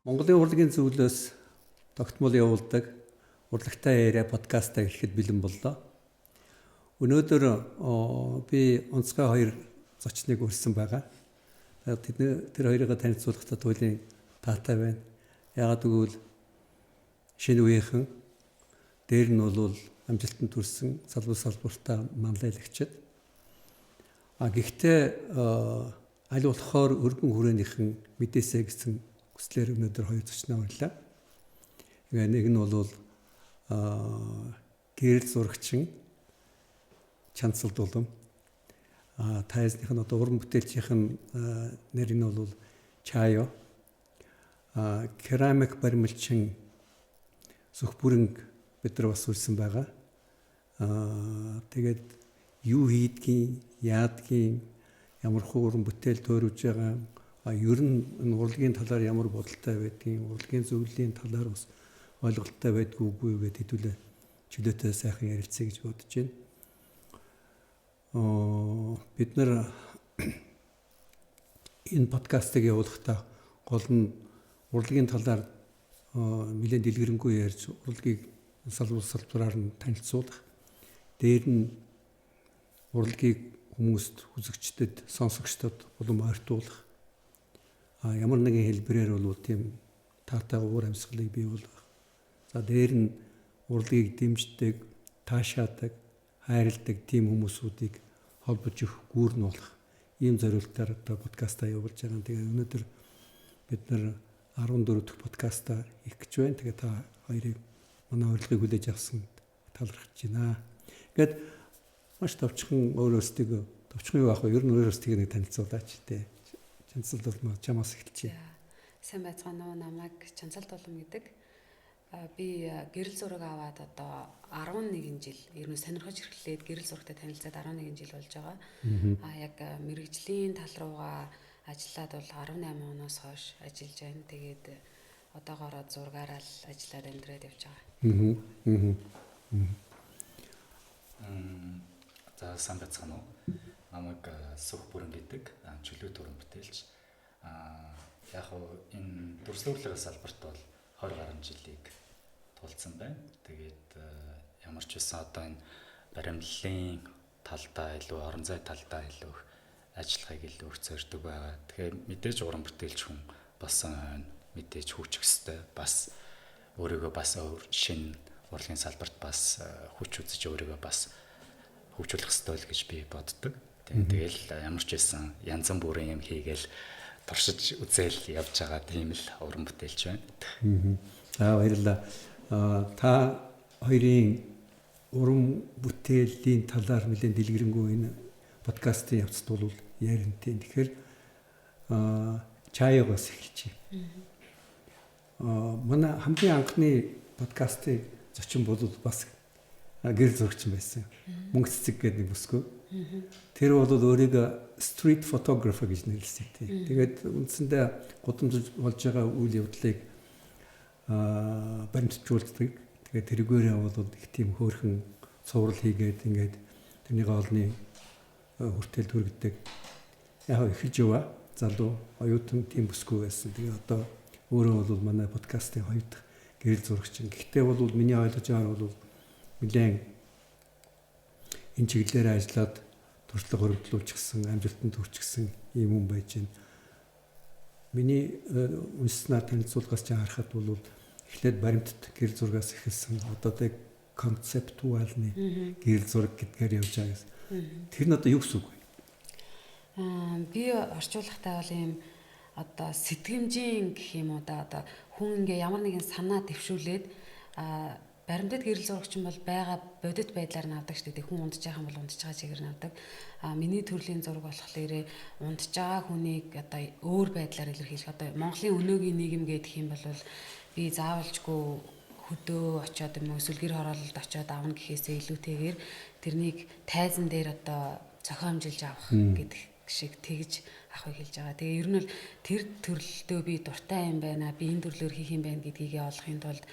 Монголын урлагийн зөвлөөс тогтмол явуулдаг урлагтай яриа подкастаа ихэд бэлэн боллоо. Өнөөдөр би онцгой хоёр зочныг урьсан байгаа. Тэр хоёрыг танилцуулахдаа туйлын таатай байна. Яагаад гэвэл шинэ үеийнхэн дээр нь бол амжилтанд хүрсэн салбартаа манлайлагчид. Гэхдээ аль болохоор өргөн хүрээнийхэн мэдээсэй гэсэн хүслээр өнөөдөр хоёр зочноо урлаа. Нэг нь бол гэрэл зурагчин Чанцалд улам. Таасных нь одоо уран бүтээлчийн нэр нь бол Чаяо. Керамик баримлчин Сүх бүрэнг бид нар бас үлсэн байгаа. Тэгээд юу хийдгийг, яадгийг, ямар хуран бүтээл тойрвж байгаа, ер нь урлагийн талаар ямар бодолтой байдгийг, урлагийн зөвлөлийн талаар бас ойлголттой байдгүй үгүй гэдээ хэдүүлээ чөлөөтэй сайхан ярилцъя гэж бодож байна. Бид нар энэ подкастыг явуулахдаа гол нь урлагийн талаар нэлээд дэлгэрэнгүй ярьж урлагийг салбараар нь танилцуулах. Дээр нь урлагийг хүмүүст, үзэгчдэд, сонсогчдод улам ойртуулах. Ямар нэгэн хэлбэрээр бол тийм таатай уур амьсгалыг бий болгох. За дээр нь урлагийг дэмждэг, таашаадаг, хайрладаг тийм хүмүүсүүдийг холбож өгөх гүүр нь болох ийм зорилгоор одоо подкастаа явуулж байгаа. Тэгээ өнөөдөр бид нар 14 дахь подкастаа хийх гэж байна. Тэгээ та хоёрыг манай урилгыг хүлээж авсан талархаж байна. Ингээд маш товчхон өөрөөсөө товчхон юу аах вэ? Ер нь өөрөөсөө нэг танилцуулаач тий. Чанцалд улам чамаас эхэлчихье. Сайн байцгаана уу, намайг Чанцалд улам гэдэг. Би гэрэл зураг аваад одоо 11 жил ер нь сонирхож эхлээд гэрэл зурагтай танилцаад 11 жил болж байгаа. Яг мэрэгжлийн тал руугаа ажиллаад бол 18 оноос хойш ажиллаж байна. Тэгээд одоогоороо зургаараа л ажиллаад амьдраад явж байгаа. За сайн байцгаана уу. Намайг Сүх бүрэнг гэдэг чөлөөт уран бүтээлч. Яг энэ дүрслэвэрлэгээ салбарт бол 20 гаруй жилийг тулцсан байна. Тэгээд ямар ч байсан одоо энэ баримлалын талдаа илүү, орон зай талдаа илүү ажиллахыг илүү их зорддог байгаа. Тэгэхээр мэдээж уран бүтээлч хүн болсон хойно мэдээж хүч өстэй бас өөрийгөө бас шинэ урлагийн салбарт бас хүч үзэж өөрийгөө бас хөгжүүлэх ёстой л гэж би боддог. Тэгэл ямар ч байсан янз бүрийн юм хийгээл туршиж үзэл явж байгаа тийм л уран бүтээлч байна. Баярлалаа. Та хоёрын уран бүтээлийн талаар нэлээд дэлгэрэнгүй энэ подкастын явцад бол ярина тийм. Тэгэхээр Чаяогоос эхэлчихье. Манай хамгийн анхны подкастын зочин бол бас гэрэл зурагчин байсан. Мөнгө цэцэг гэдэг нэг бүсгүй. Тэр бол өөрийгөө street photographer гэж нэрлэсэн тийм. Тэгээд үндсэндээ гудамжиж болж байгаа үйл явдлыг баримтжуулдаг. Тэгээд тэргээрээ бол их тийм хөөрхөн цуврал хийгээд ингээд тэрний олны хүртэл түргдэг. Яг эхэлж яваа залуу оюутан тийм бүсгүй байсан. Тэгээд одоо өөрөө бол манай подкастын хоёр дахь гэрэл зурагчин. Гэхдээ бол миний ойлгож байгаагаар бол нэлээд энэ чиглэлээр ажиллаад туршлага хөрвүүлчихсэн, амжилтанд хүрчихсэн юм хүн байж байна. Миний уншсанаар танилцуулгаас чинь харахад бол эхлээд баримтат гэрэл зургаас эхэлсэн. Одоо тэг концептуалны гэрэл зураг гэдгээр явж байгаа гэсэн. Тэр нь одоо юу гэсэн үг вэ? Би орчуулгатай бол ийм одоо сэтгэмжийн гэх юм уу да одоо хүн ингээ ямар нэгэн санаа дэвшүүлээд баримтат гэрэл зурагчин бол байгаа бодит байдлаар нь авдаг шүү дээ. Хүн ундж байгаа юм бол ундж байгаа чигээр нь авдаг. Миний төрлийн зураг болохоор ундж байгаа хүнийг одоо өөр байдлаар илэрхийлэх. Одоо Монголын өнөөгийн нийгэм гэдэг юм бол би заавалжгүй хөдөө очиод юм уу эсвэл гэр хороололд очиод авна гэхээсээ илүүтэйгээр тэрнийг тайзан дээр одоо зохиомжилж авах гэдэг шиг тэгж ахыг хэлж байгаа. Тэгээ ер нь бол тэр төрлөлтөө би дуртай юм байна. Би энэ төрлөөр хийх юм байна гэдгийг олохын тулд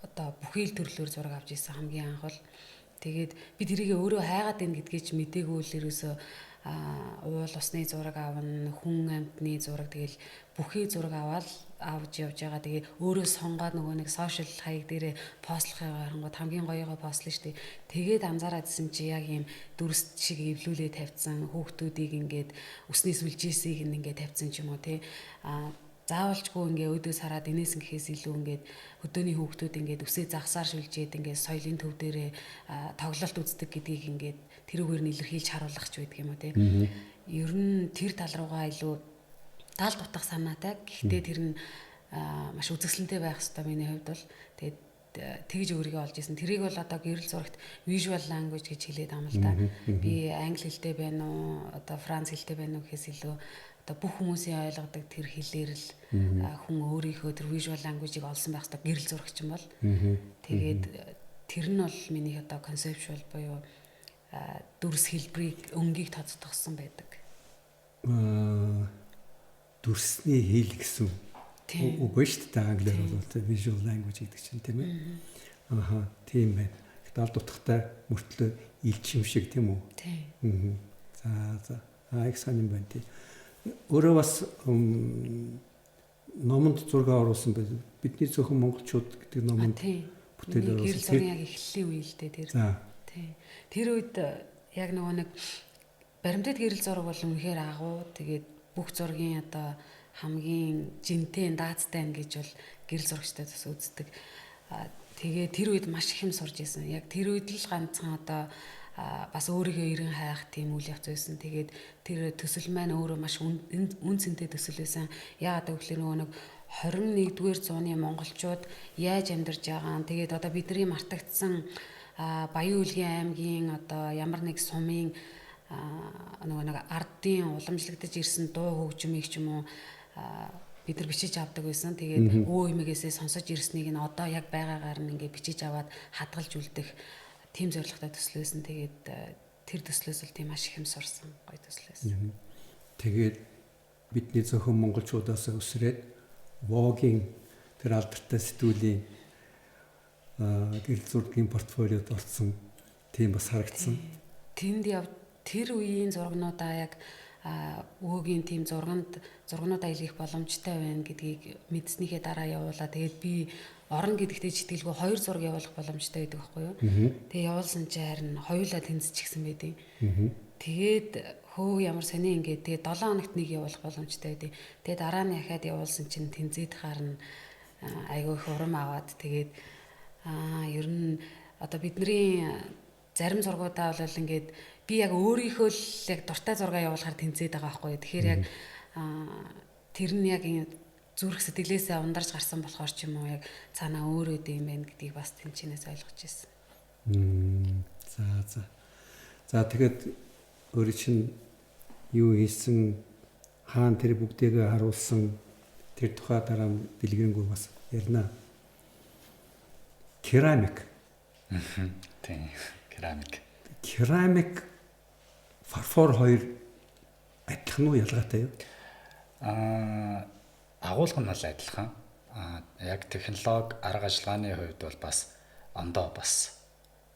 одоо бүхий л төрлөөр зураг авч ирсэн хамгийн анх бол тэгээд би тэрийг өөрөө хайгаад байна гэдгийг ч мдээгүй л ерөөсөө уул усны зураг авна, хүн амьтны зураг, тэгэл бүхий зураг авч явж байгаа. Тэгээ өөрөө сонгоод нөгөө нэг сошиал хаяг дээрээ постлохыг харангууд хамгийн гоёгоо постлно шүү дээ. Тэгээд анзаараадсэн чи яг ийм дүрс шиг эвлүүлээ тавьсан хүүхдүүдийг ингээд өсний сүлжээсийг ингээд тавьсан ч юм уу те. Заавалжгүй ингээ өдөөс хараад инээс гэхээс илүү ингээд өдөөний хүүхдүүд ингээд үсээ загсаар шүлжээд ингээд соёлын төв дээрээ тоглолт үздэг гэдгийг ингээд тэрүүгээр нь илэрхийлж харуулах ч байдаг юм уу те. Ер нь тэр тал руугаа илүү тал дутах санаатай. Гэхдээ тэр нь маш үзэсгэлэнтэй байх хэрэгтэй миний хувьд бол. Тэгээд тэгж өөрийгөө олж исэн. Тэрийг бол одоо гэрэл зурагт visual language гэж хэлээд байгаа юм л да. Би англи хэлтэй байна уу, одоо франц хэлтэй байна уу гэхээс илүү одоо бүх хүмүүсийн ойлгодог тэр хэлээр л хүн өөрийнхөө тэр visual language-ийг олсон байх хэрэгтэй гэрэл зурагч юм бол. Тэгээд тэр нь бол миний одоо conceptual буюу дүрс хэлбэрийг өнгийг тодтогсон байдаг. Дүрсний хэл гэсэн үг ба шүү дээ. Англиар бол visual language гэдэг чинь тийм ээ. Аха, тийм байна. Дал дутахтай мөртлөө илчим шиг тийм үү? Тийм. За. Их сайн юм байна тий. Өөрөө бас номонд зураг оруулсан байл. Бидний зөвхөн монголчууд гэдэг номонд бүтээл гэрэл зургийн яг эхлэлийн үе л дээ тэр. Тийм. Тэр үед яг нөгөө нэг баримтат гэрэл зураг бол үнэхээр агуу. Тэгээд бүх зургийн одоо хамгийн жинтэй даацтай гэж бол гэрэл зурагчтай бас үздэг. Тэгээ тэр үед маш их юм сурж исэн. Яг тэр үед л ганцхан одоо бас өөрийгөө ирэн хайх тийм үйл явц байсан. Тэгээд тэр төсөл маань өөрөө маш үн цэнтэй төсөл байсан. Яагаад гэвэл нөгөө нэг 21-р зууны монголчууд яаж амьдарч байгаа. Тэгээд одоо бидний мартагдсан Баян Улгийн аймгийн одоо ямар нэг сумын нөгөө нэг ардын уламжлагдаж ирсэн дуу хөгжмийг ч юм уу бид нар бичиж авдаг байсан. Тэгээд өө эмээгээсээ сонсож ирснийг нь одоо яг байгаагаар нь ингээ бичиж аваад хадгалж үлдэх тийм зорилготой төсөл байсан. Тэгээд тэр төслөөс л тийм маш их юм сурсан гоё төсөл байсан. Тэгээд бидний зөвхөн монголчуудаас өсрээд Vogue-ийн тэр алдартай сэтгүүлийн гэрэл зургийн портфолиод орсон тийм бас харагдсан. Тэр үеийн зургнуудаа яг Vogue-ийн тийм зургнуудаа илгээх боломжтой байна гэдгийг мэдснийхээ дараа явуулаа. Тэгээд би орон гэдэгтээ читгэлгүй 2 зураг явуулах боломжтой байдаг байхгүй юу. Тэгээ явуулсан чи харин хоёулаа тэнцчихсэн байдیں۔ Тэгээд ямар сони ингээд тэгээ 7 хоногт нэг явуулах боломжтой байдیں۔ Тэгээ дараа нь яхаад явуулсан чинь тэнцээд харна айгүй их урам аваад тэгээд ер нь одоо бидний зарим зургуудаа бол ингээд би яг өөрийнхөө л яг дуртай зургаа явуулахаар тэнцээд байгаа байхгүй юу. Тэгэхээр яг тэр нь яг зүрх сэтгэлээсээ ундарч гарсан болохоор ч юм уу яг цаанаа өөрөө дэм байх гэдгийг бас тэнчнээс ойлгож ирсэн. За тэгэхэд өөрөө чинь юу хийсэн хаан тэр бүгдээгээ харуулсан тэр тухай дараа дэлгэрэнгүй бас ярина. Керамик. Тийм, керамик фарфор хоёр адилхан уу ялгаатай юу? Агуулга нь бол адилхан. Яг технологи арга ажиллагааны хувьд бол бас ондоо бас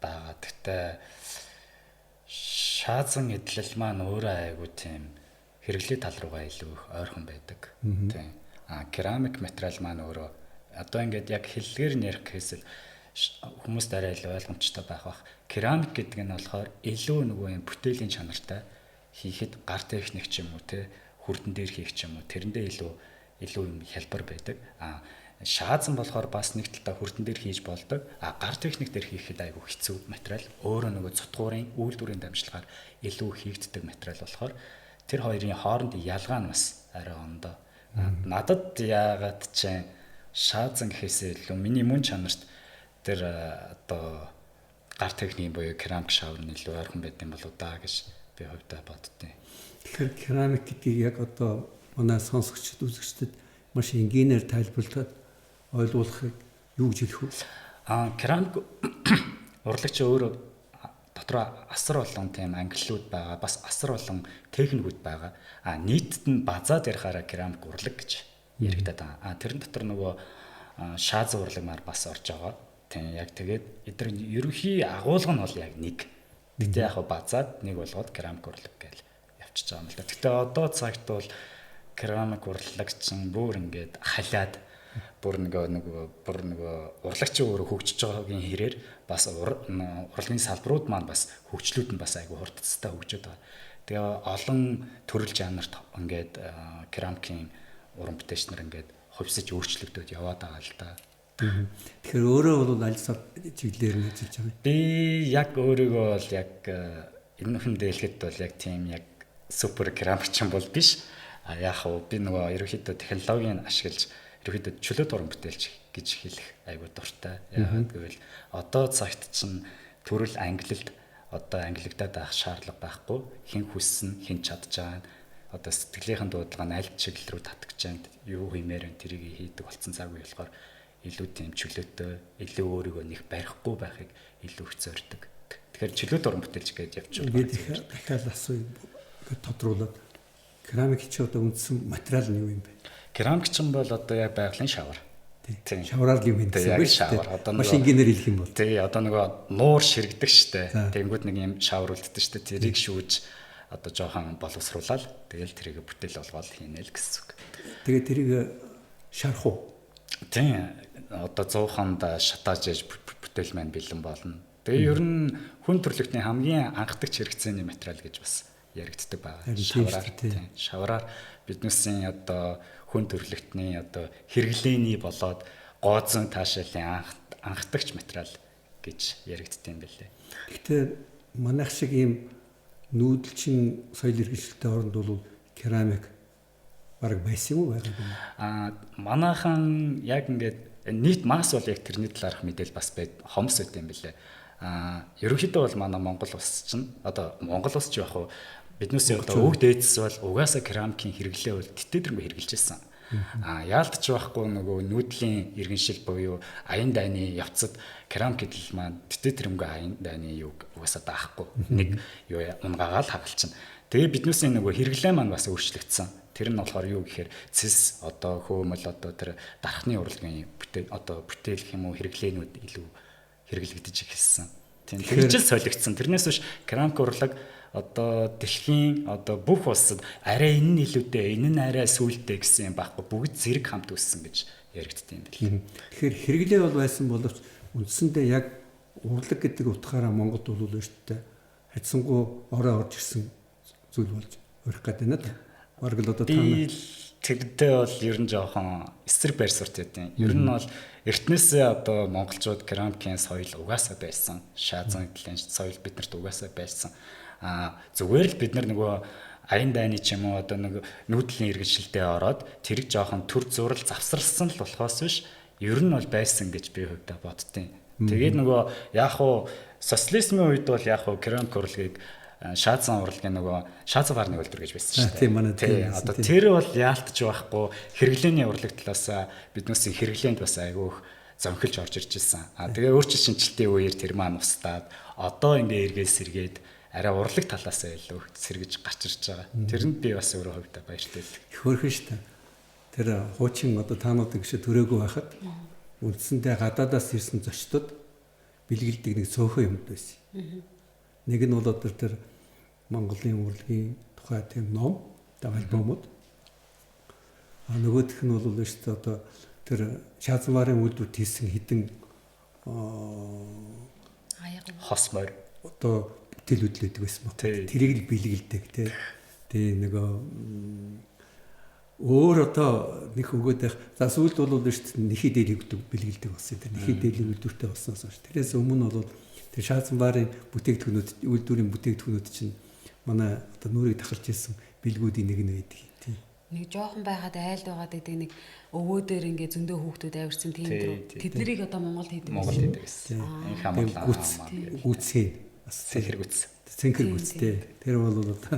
байгаа. Гэхдээ шаазан эдлэл маань өөрөө айгүй тийм хэрэглээ тал руугаа илүү их ойрхон байдаг. Тийм. Керамик материал маань өөрөө одоо ингээд яг хэллэгээр нь ярих гэхээс хүмүүст арай илүү ойлгомжтой байх бах. Керамик гэдэг нь болохоор илүү нөгөө юм бүтээлийн чанартай хийхэд гар техник ч юм уу те хүрдэн дээр хийх ч юм уу тэрэндээ илүү юм хялбар байдаг. Шаазан болохоор бас нэг талдаа хүрдэн дээр хийж болдог. Гар техник дээр хийхэд айгүй хэцүү материал. Өөрөө нөгөө цутгуурын үйлдвэрийн дамжлагаар илүү хийгддэг материал болохоор тэр хоёрын хоорондын ялгаа нь бас арай ондоо. Надад яагаад ч шаазан гэхээсээ илүү миний мөн чанарт тэр одоо гар техникийн буюу керамик шавар нь илүү ойрхон байдсан болоо да гэж би хувьдаа боддیں۔ Тэгэхээр керамик гэдгийг яг одоо манай сонсогчдод үзэгчдэд маш энгийнээр тайлбарлаад ойлгуулахыг юу гэж хэлэх вэ? Керамик урлагч өөрөө дотроо асар болон тийм ангиллууд байгаа, бас асар болон техникүүд байгаа. Нийтэд нь базаад ярихаараа керамик урлаг гэж яригдаад байгаа. Тэрэн дотор нөгөө шааз урлаг маар бас орж байгаа. Тийм яг тэгээд эдгээр ерөнхий агуулга нь бол яг нэг. Гэтэ яг базаад нэг болгоод керамик урлаг гэж явчихж байгаа юм л да. Гэхдээ одоо цагт бол керамик урлагч бүр ингээд халиад бүр нөгөө урлагчийн өөрөө хөгжиж байгаагийн хэрээр бас урлагийн салбарууд маань бас хөгжлүүд нь бас айгүй хурдцтай хөгжөөд байгаа. Тэгээ олон төрөл жанрт ингээд керамикийн уран бүтээчнэр ингээд хувьсаж өөрчлөгдөд яваад байгаа л да. Тэгэхээр өөрөө бол аль чиглэлээр нь ажиллаж байгаа юм? Би яг өөрийгөө бол яг энэ хүн дэлгэхэд бол яг тийм яг супер керамикчин бол биш. Яг хөө би нөгөө ерөнхийдөө технологийн ашиглаж ерөнхийдөө чөлөөт уран бүтээлч гэж хэлэх айгүй дуртай. Яг гэвэл одоо цагт чинь төрөл англилд одоо англигдаад авах шаардлага байхгүй. Хэн хүссэн, хэн чадж байгаа нь одоо сэтгэлийнхэн дуудлага нь аль чиглэл рүү татгаж байгаа юу хиймээр энэ тэрийг хийдэг болсон цаг үе болохоор илүү тийм чөлөөтэй, илүү өөрийгөө нэг барихгүй байхыг илүү их зорддог. Тэгэхээр чөлөөт уран бүтээлч гэж явчих. Тэгээд дахиад асууя тодруулаад керамик чи одоо үндсэн материал нь юу юм бэ? Керамик ч юм бол одоо яг байгалийн шавар. Тийм. Шавраар юм гэсэн үг шүү дээ. Машин гинээр хэлэх юм бол. Тий, одоо нөгөө нуур ширэгдэг штэ. Тэнгүүд нэг юм шавар үлддэг штэ. Тэрийг шүүж одоо жоохон боловсруулаад тэгэл тэрийг бүтээл болгоод хийнэ л гэсэн үг. Тэгээд тэрийг шарах уу? Тийм. Одоо 100-нд шатааж яж бүтээл маань бэлэн болно. Тэгээ ер нь хүн төрлөختний хамгийн анхдагч хэрэгцээний материал гэж бас яригддаг байгаа. Шавраар биднээсийн одоо хүн төрлөختний одоо хэрэглээний болоод гооцон таашаалын анхдагч материал гэж яригддаг юм байлээ. Гэхдээ манайх шиг ийм нүүдэлчин соёл иргэншилтэй оронд бол керамик бараг байсан юм уу байгаа юм? Манайхан яг ингээд нийт масс бол яг тэрний талаарх мэдээлэл бас хомс байт юм байлээ. Ерөнхийдөө бол манай Монгол улс чинь одоо Монгол улс ч яг хуу биднээс одоо өг дээдс бол угаасаа керамикийн хэрэглээ бол тэтэрэнгүй хэрэгжилж байсан. Яалтч байхгүй нөгөө нүүдлийн иргэншил буюу аян дайны явцад керамик гэдэл маань тэтэрэнгүй аян дайны юг угаасаа даахгүй. Нэг юу унгаагаал хагалчихна. Тэгээ биднээс нөгөө хэрэглээ маань бас өөрчлөгдсөн. Тэр нь болохоор юу гэхээр цэс одоо хөөмөл одоо тэр дархны урлагийн бүтээл гэх юм уу хэрэглээнүүд илүү хэрэглэгдэж эхэлсэн. Тийм тэгжэл солигдсон. Тэрнээс биш керамик урлаг одоо дэлхийн одоо бүх улсад арай энэ нь илүүтэй, энэ нь арай сүүлтэй гэсэн юм байхгүй. Бүгд зэрэг хамт өссөн гэж яригддаг юм байна. Тэгэхээр хэрэглээ бол байсан боловч үндсэндээ яг урлаг гэдэг утгаараа Монголд бол өөртөө хацсангуу орой орж ирсэн зүйл болж өрөх гэдэг нь да. Бараг л одоо би тэрдээ бол ер нь жоохон эсрэг байр суурь тийм. Ер нь бол эртнээсээ одоо монголчууд керамикийн соёл угаасаа байсан. Шаазан эдлийн соёл биднэрт угаасаа байсан. Зүгээр л бид нар нөгөө аян дайны ч юм уу одоо нэг нүүдлийн иргэншилтэд ороод тэрийг жоохон төр зурал завсарлсан л болохоос биш ер нь бол байсан гэж би хувьдаа боддtiin. Тэгээд нөгөө яг хуу социализмын үед бол яг хуу керамик урлагийг шаазан урлагийн нөгөө шаазан варны үйлдвэр гэж байсан шүү дээ. Тийм манай тийм. Одоо тэр бол яалтч байхгүй хэрэглээний урлаг талаас биднээс хэрэглээнд бас айгүй их зөнхөлж орж ирж ирсэн. Тэгээ өөрчлөлт шинжилтийн үеэр тэр маань устдаад одоо ингээ эргээс сэргээд арай урлаг талаас илүү сэргэж гарч ирж байгаа. Тэрэнд би бас өөрөө хувьдаа баяртай. Их хөрхөн шүү дээ. Тэр хуучин одоо таануудын гişэ төрөөгүй байхад үндсэндээ гадаадаас ирсэн зочдод бэлгэлдэг нэг цөөхөн юмд байсан. Нэг нь бол тэр Монголын урлагийн тухай тийм ном, альбомуд. Нөгөөх нь бол шүү дээ одоо тэр шаазмарын үйлдвэрт хийсэн хідэн хосмор одоо бүтээл хөдлөдөг байсан ба. Тэрийг л бэлгэлдэг тий. Тэгээ нөгөө өөр одоо нэг өгөөд байх. За сүүлд бол шүү дээ нэхий дээл өгдөг бэлгэлдэг болсон. Тэр нэхий дээлийн үйлдвэртэй болсноос хойш. Тэрээс өмнө бол тэр шаазмарын бүтээгдэхүүнүүд, үйлдвэрийн бүтээгдэхүүнүүд чинь манай одоо нүрийг тахалж ирсэн бэлгүүдийн нэг нь байдаг тий. Нэг жоохон байхад айлд байгаад гэдэг нэг өвөөдөр ингээ зөндөө хүүхдүүд авирсан тийм дөрөв. Тэднийг одоо Монголд хийдэг. Монгол хийдэг гэсэн. Энэ хамаалаа. Гүцээ. Бас цэнхэр гүц. Цэнхэр гүцтэй. Тэр бол одоо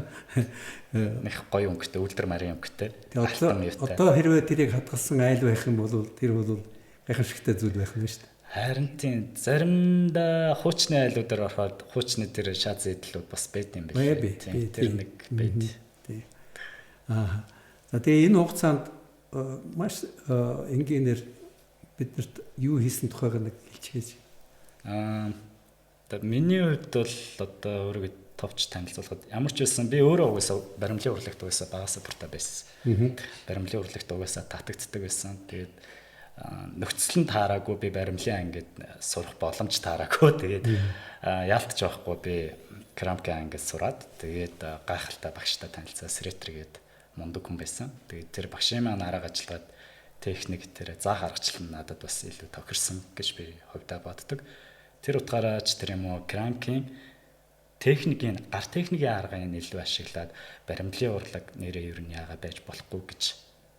нэг гоё өнгөтэй, үлдэр марын өнгөтэй. Одоо хэрвээ тэрийг хадгалсан айл байх юм бол тэр бол гайхамшигтай зүйл байх юм шүү дээ. Харин тийм заримдаа хуучны айлуудаар ороход хуучны тэр шааз эдлүүд бас байд юм байна. Тэр нэг байд. За тэгээ энэ хугацаанд маш энгийнээр биднэрт юу хийсэн тухайг нэг хэлчихээж. Одоо миний хувьд бол одоо өөрөг товч танилцуулахад ямар ч байсан би өөрөө угаасаа баримлын урлагт угаасаа багасаа дуртай байсан. Баримлын урлагт угаасаа татагддаг байсан. Тэгээд нөхцөл нь таараагүй би баримлын ангид сурах боломж таараагүй. Тэгээд яалтч байхгүй би керамикийн ангид сураад тэгээд гайхалтай багштай танилцаа Сретер гээд мундаг хүн байсан. Тэгээд тэр багшийн маань арга ажиллагаад техник тэр заах аргачлал нь надад бас илүү тохирсон гэж би хувьдаа боддог. Тэр утгаараа ч тэр юм уу керамикийн техникийн гар техникийн аргыг илүү ашиглаад баримлын урлаг нэрээ ер нь яага байж болохгүй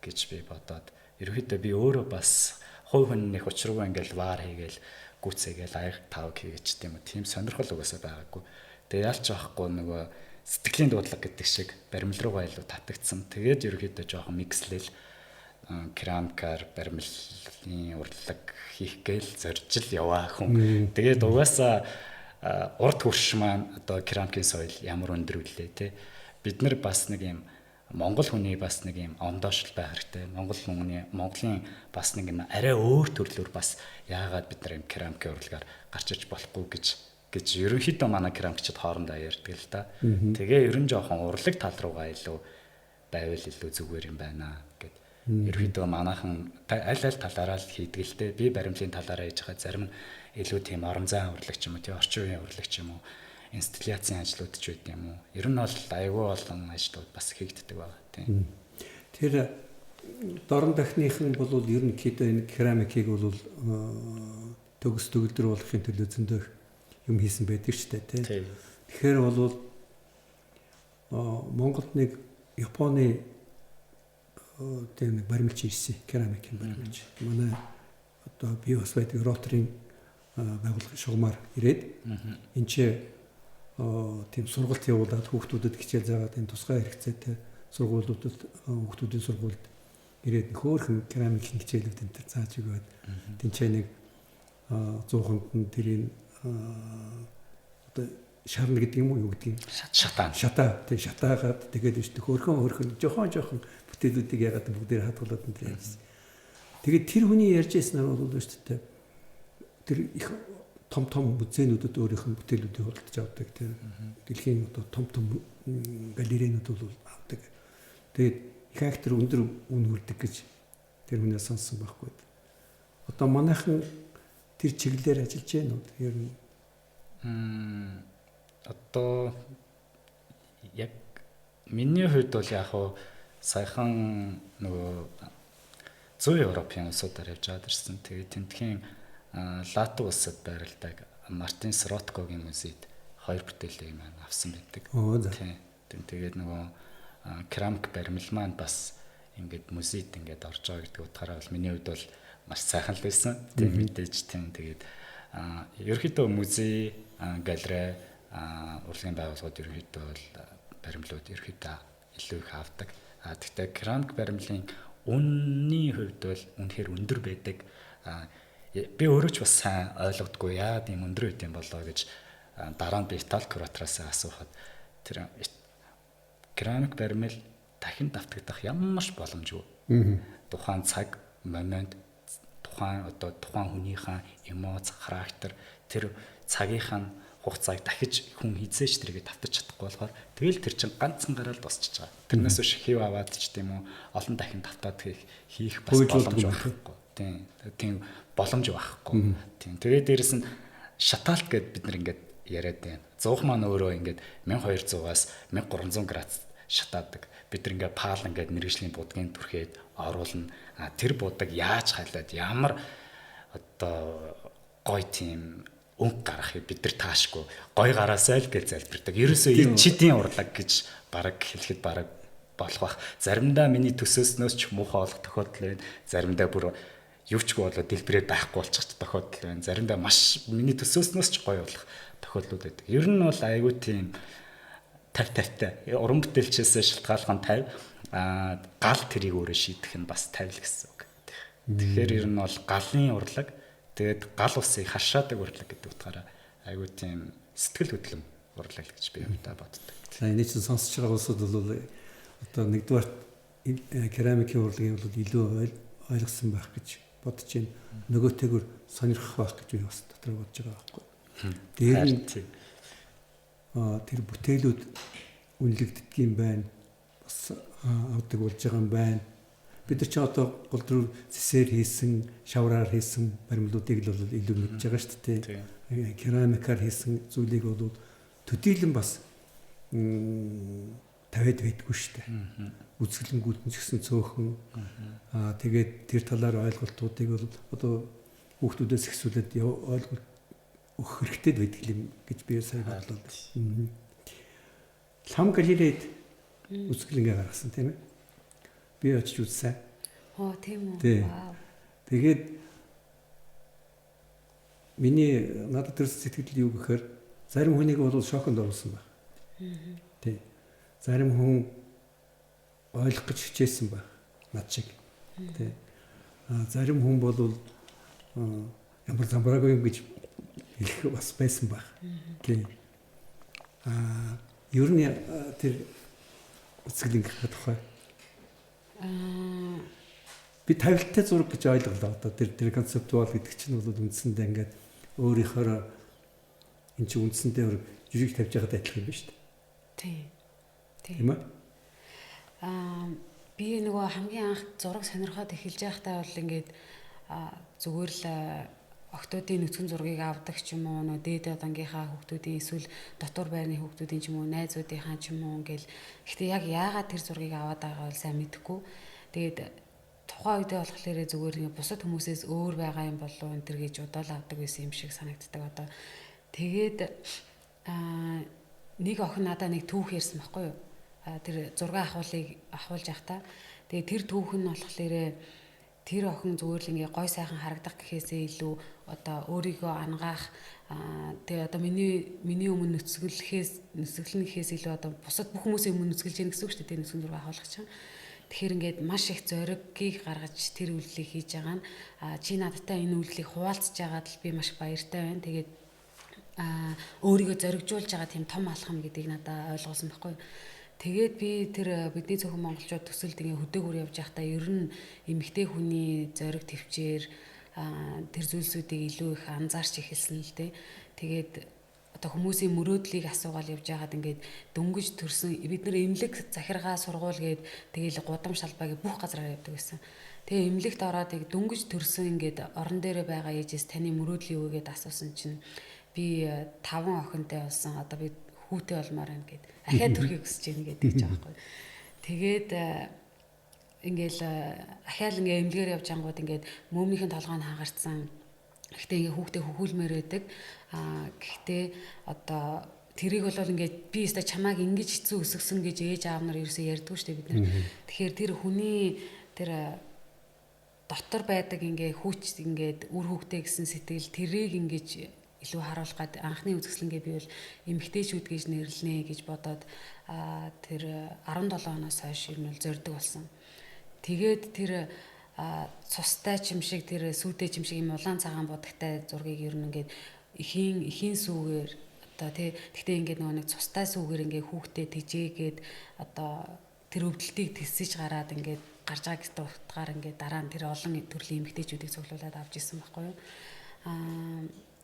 гэж би бодоод ерөөхдөө би өөрөө бас хувь хүн нэг учиргүй ингээл ваар хийгээл гүцээгээл аяг тав хийгээч тийм үү тийм сонирхол угаасаа байгаагүй. Тэгээ ялч авахгүй нөгөө сэтгэлийн дуудлага гэдэг шиг баримл руугаа илүү татагдсан. Тэгээд ерөөхдөө жоохон микслэл керамикаар баримлын урлаг хийх гээл зоржил яваа хүн. Тэгээд угаасаа урд хурш маань одоо керамикийн соёл ямар өндөр үлээ те. Бид нар бас нэг юм Монгол хүний бас нэг юм ондоошл байх хэрэгтэй. Монголын бас нэг юм арай өөр төрлөөр бас яагаад бид нар юм керамикийн урлагаар гарч иж болохгүй гэж ерөнхийдөө манай керамикчид хоорондоо ярьдаг л да. Тэгээ ерөн жоохон урлаг тал руугаа илүү байвал илүү зүгээр юм байна гэд. Ерөнхийдөө манайхан аль талаараа л хийдэг л дээ. Би баримлын талаараа хийж байгаа зарим нь илүү тийм орон зайн урлаг ч юм уу, тийм орчин үеийн урлаг ч юм уу, инсталляцийн ажлууд ч байд юм уу. Ер нь бол аюул олон ажлууд бас хийгддэг байгаа тийм. Тэр дорн дахныхын бол ер нь энэ керамикийг бол төгс төгөлдөр болохын төлөө зөндөө юм хийсэн байдаг ч тийм. Тэгэхээр бол Монголд нэг Японы тийм нэг баримлч ирсэн керамикийн баримлч. Манай одоо би бас байдаг роторын байгууллага шугамар ирээд энэ ч тийм сургалт явуулаад хүүхдүүдэд хичээл заагаад энэ тусгай хэрэгцээтэй сургуулиудад хүүхдүүдийн сургуульд ирээд хөөхөн керамикийн хичээлүүд энэ төр зааж өгөөд тэнцээ нэг 100-нд нь тэрийн одоо шарна гэдэг юм уу юу гэдэг шатаа тийм шатаагаад тэгээд өштэй хөөхөн жоохон бүтээлүүдийг ягаад бүгдээр хадгалаад энэ тэр ярьсан. Тэгээд тэр хүний ярьжсэн нь бол өштэй тэр их том музейнүүдэд өөрийнх нь бүтээлүүдийг худалдаж авдаг тийм дэлхийн одоо том галерейнүүд бол авдаг. Тэгээд их актер өндөр үн хүрдэг гэж тэр хүнээс сонссон байхгүй. Одоо манайхан тэр чиглэлээр ажиллаж байна уу? Ер нь одоо яг миний хувьд бол яг хуу саяхан нөгөө зүүн Европын улсуудаар явж байгаа дэрсэн. Тэгээд тентхийн Латв улсад байрладаг Мартин Сроткогийн музейд 2 бүтээлийг маань авсан байдаг. Тийм. Тэгээд нөгөө керамик баримл маань бас ингээд музейд ингээд орж байгаа гэдэг утгаараа бол миний хувьд бол маш сайхан л байсан. Тийм мэдээж тийм. Тэгээд ерөнхийдөө музей, галерей, урлагийн байгууллагууд ерөнхийдөө бол баримлууд ерөнхийдөө илүү их авдаг. Гэхдээ керамик баримлын үнний хувьд бол үнэхээр өндөр байдаг. Би өөрөө ч бас сайн ойлгодгүй яа тийм өндөр үт юм болоо гэж дараа нь би Итали куратороос асуухад тэр керамик баримл дахин давтагдах ямар ч боломжгүй. Тухайн цаг, момент, тухайн хүнийхээ эмоц, характер тэр цагийнхаа хугацааг дахиж хүн хизээч тэргээ давтаж чадахгүй болохоор тэгэл тэр чинь ганцхан гараад босчихж байгаа. Тэрнээс биш хийв аваад ч тийм үү олон дахин давтаад хийх бас боломж байхгүй. Тийм боломж байхгүй. Тийм. Тэгээд дээрэс нь шатаалт гэд бид нар ингээд яриад байна. Зуух маань өөрөө ингээд 1200-аас 1300 градус шатаадаг. Бид нар ингээд паал ингээд мэргэжлийн будгийн түрхээд оруулна. Тэр будаг яаж хайлаад ямар одоо гой тийм өнг гарахыг бид нар таашгүй. Гой гараасай л гэж залбирдаг. Ерөөсөө энэ чидийн урлаг гэж бараг хэлэхэд бараг болох бах. Заримдаа миний төсөөснөөс ч муухай олох тохиолдол байна. Заримдаа бүр юучгүй болоод дэлбэрээ байхгүй болчих тохиолдол байна. Заримдаа маш миний төсөөснөөс ч гоё болох тохиолдлууд байдаг. Ер нь бол айгүй тийм тавтай. Уран бүтээлчээс шалтгаалхан 50 гал тэрийг өөрөө шийдэх нь бас 50 л гэсэн үг. Тэгэхээр ер нь бол галын урлаг тэгээд гал усыг харшаадаг урлаг гэдэг утгаараа айгүй тийм сэтгэл хөдлөм урлаг гэж би хувьдаа боддог. За энэ чинь сонсож байгаа улсууд бол одоо нэгдүгээр керамикийн урлагийг бол илүү ойлгосон байх гэж бодож байна. Нөгөөтэйгөр сонирхох байх гэж би бас дотор бодож байгаа байхгүй. Дээр нь тэр бүтээлүүд үнэлэгддэг юм байна. Бас авдаг болж байгаа юм байна. Бид нар ч одоо гол төр цэсээр хийсэн, шавраар хийсэн баримлуудыг л бол илүү мэдж байгаа шүү дээ. Керамикаар хийсэн зүйлийг бол төдийлөн бас тавиад байдгүй шүү дээ. Үзэсгэлэнгүүд нь ч гэсэн цөөхөн. Тэгээд тэр талаар ойлголтуудыг бол одоо хүүхдүүдээс ихсүүлээд ойлголт өгөх хэрэгтэй байдаг юм гэж би сайн бодлоо. Лам Галилейд үзэсгэлэнгээ гаргасан тийм ээ. Би очиж үзсэн. Тийм үү. Вау. Тэгээд миний надад төрсөн сэтгэл юу гэхээр зарим хүнийг бол шоконд оруулсан байна. Тийм. Зарим хүн ойлгох гэж хичээсэн байна. Над шиг. Тийм. Зарим хүн бол ямар замбраагүй юм гэж хэлэх бас байсан баг. Тийм. Ер нь тэр үзэсгэлэнгийн тухай би тавилттай зураг гэж ойлголоо. Одоо тэр концептуал гэдэг чинь бол үндсэндээ ингээд өөрийнхөө эн чинь үндсэндээ жижиг тавьж байгаад адилхан юм байна шүү дээ. Тийм ээ. Би нөгөө хамгийн анх зураг сонирхоод эхэлж байхдаа бол ингээд зүгээр л октоодын нүцгэн зургийг авдаг ч юм уу, нөгөө дээд дангийнхаа хүүхдүүдийн эсвэл дотор байрны хүүхдүүдийн ч юм уу, найзуудынхаа ч юм уу ингээл. Гэхдээ яг яагаад тэр зургийг аваад байгаа бол сайн мэдэхгүй. Тэгээд тухайн үедээ болохоор зүгээр ингээд бусад хүмүүсээс өөр байгаа юм болов энэ төр гэж удаал авдаг байсан юм шиг санагддаг одоо. Тэгээд нэг охин надад нэг түүх ярьсан байхгүй юу? Тэр зураг ахуулж явахдаа. Тэгээд тэр түүх нь болохоор тэр охин зүгээр л ингээ гой сайхан харагдах гэхээсээ илүү одоо өөрийгөө ангаах тэгээ одоо миний өмнө нүцгэлнэхээс илүү одоо бусад бүх хүмүүсийн өмнө нүцгэлж яах гэсэн үг шүү дээ. Тэр нүцгэн зураг ахуулах чинь. Тэгэхээр ингээд маш их зоригийг гаргаж тэр үйлдэлийг хийж байгаа нь чи надтай энэ үйлдэлийг хуваалцж байгаад л би маш баяртай байна. Тэгээд өөрийгөө зоригжуулж байгаа тийм том алхам гэдгийг надад ойлгуулсан байхгүй. Тэгээд би тэр бидний зөвхөн монголчууд төсөлд ингээ хөдөөгөр явж байхдаа ер нь эмэгтэй хүний зориг төвчээр тэр зүйлсүүдийг илүү их анзаарч эхэлсэн л дээ. Тэгээд одоо хүмүүсийн мөрөөдлийг асуугаал явж байгаад ингээд дөнгөж төрсөн бид нар эмнэлэг захиргаа сургуул гээд тэгээл гудам шалбаагийн бүх газараар явдаг байсан. Тэгээ эмнэлэгт ороод яг дөнгөж төрсөн ингээд орон дээрээ байгаа ээжээс таны мөрөөдөл юу гэгээд асуусан чинь би 5 охинтой болсон одоо би хүүтэй болмоор байна гэд ахиад төрхийг хүсэж байна гэдэг ч аахгүй. Тэгээд ингээл ахиал ингээ эмнэлгээр явж ангууд ингээд мөмнийхэн толгойн хагаарцсан. Гэхдээ ингээ хүүхдээ хөхүүлмээр байдаг. Гэхдээ одоо тэрийг бол ингээд би өөртөө чамааг ингэж хэцүү өсгсөн гэж ээж аав нар ерөөсөө ярьдгүй шүү дээ бид нар. Тэгэхээр тэр хүний тэр дотор байдаг ингээ хүүч ингээд үр хүүхдээ гэсэн сэтгэл тэрийг ингэж илүү харуулах гад анхны үзэсгэлэнгээ би бол эмэгтэйчүүд гэж нэрлэнэ гэж бодоод тэр 17 оноос хойш ер нь бол зорддог болсон. Тэгээд тэр цустай ч юм шиг тэр сүйтэй ч юм шиг юм улаан цагаан будагтай зургийг ер нь ингээд эхийн сүүгээр одоо тэгтээ ингээд нөгөө нэг цустай сүүгээр ингээд хүүхдэд тижээгээд одоо тэр өвдөлтийг тэсэж гараад ингээд гарч байгаа гэсэн утгаар ингээд дараа нь тэр олон төрлийн эмэгтэйчүүдийг цуглуулад авч исэн байхгүй юу.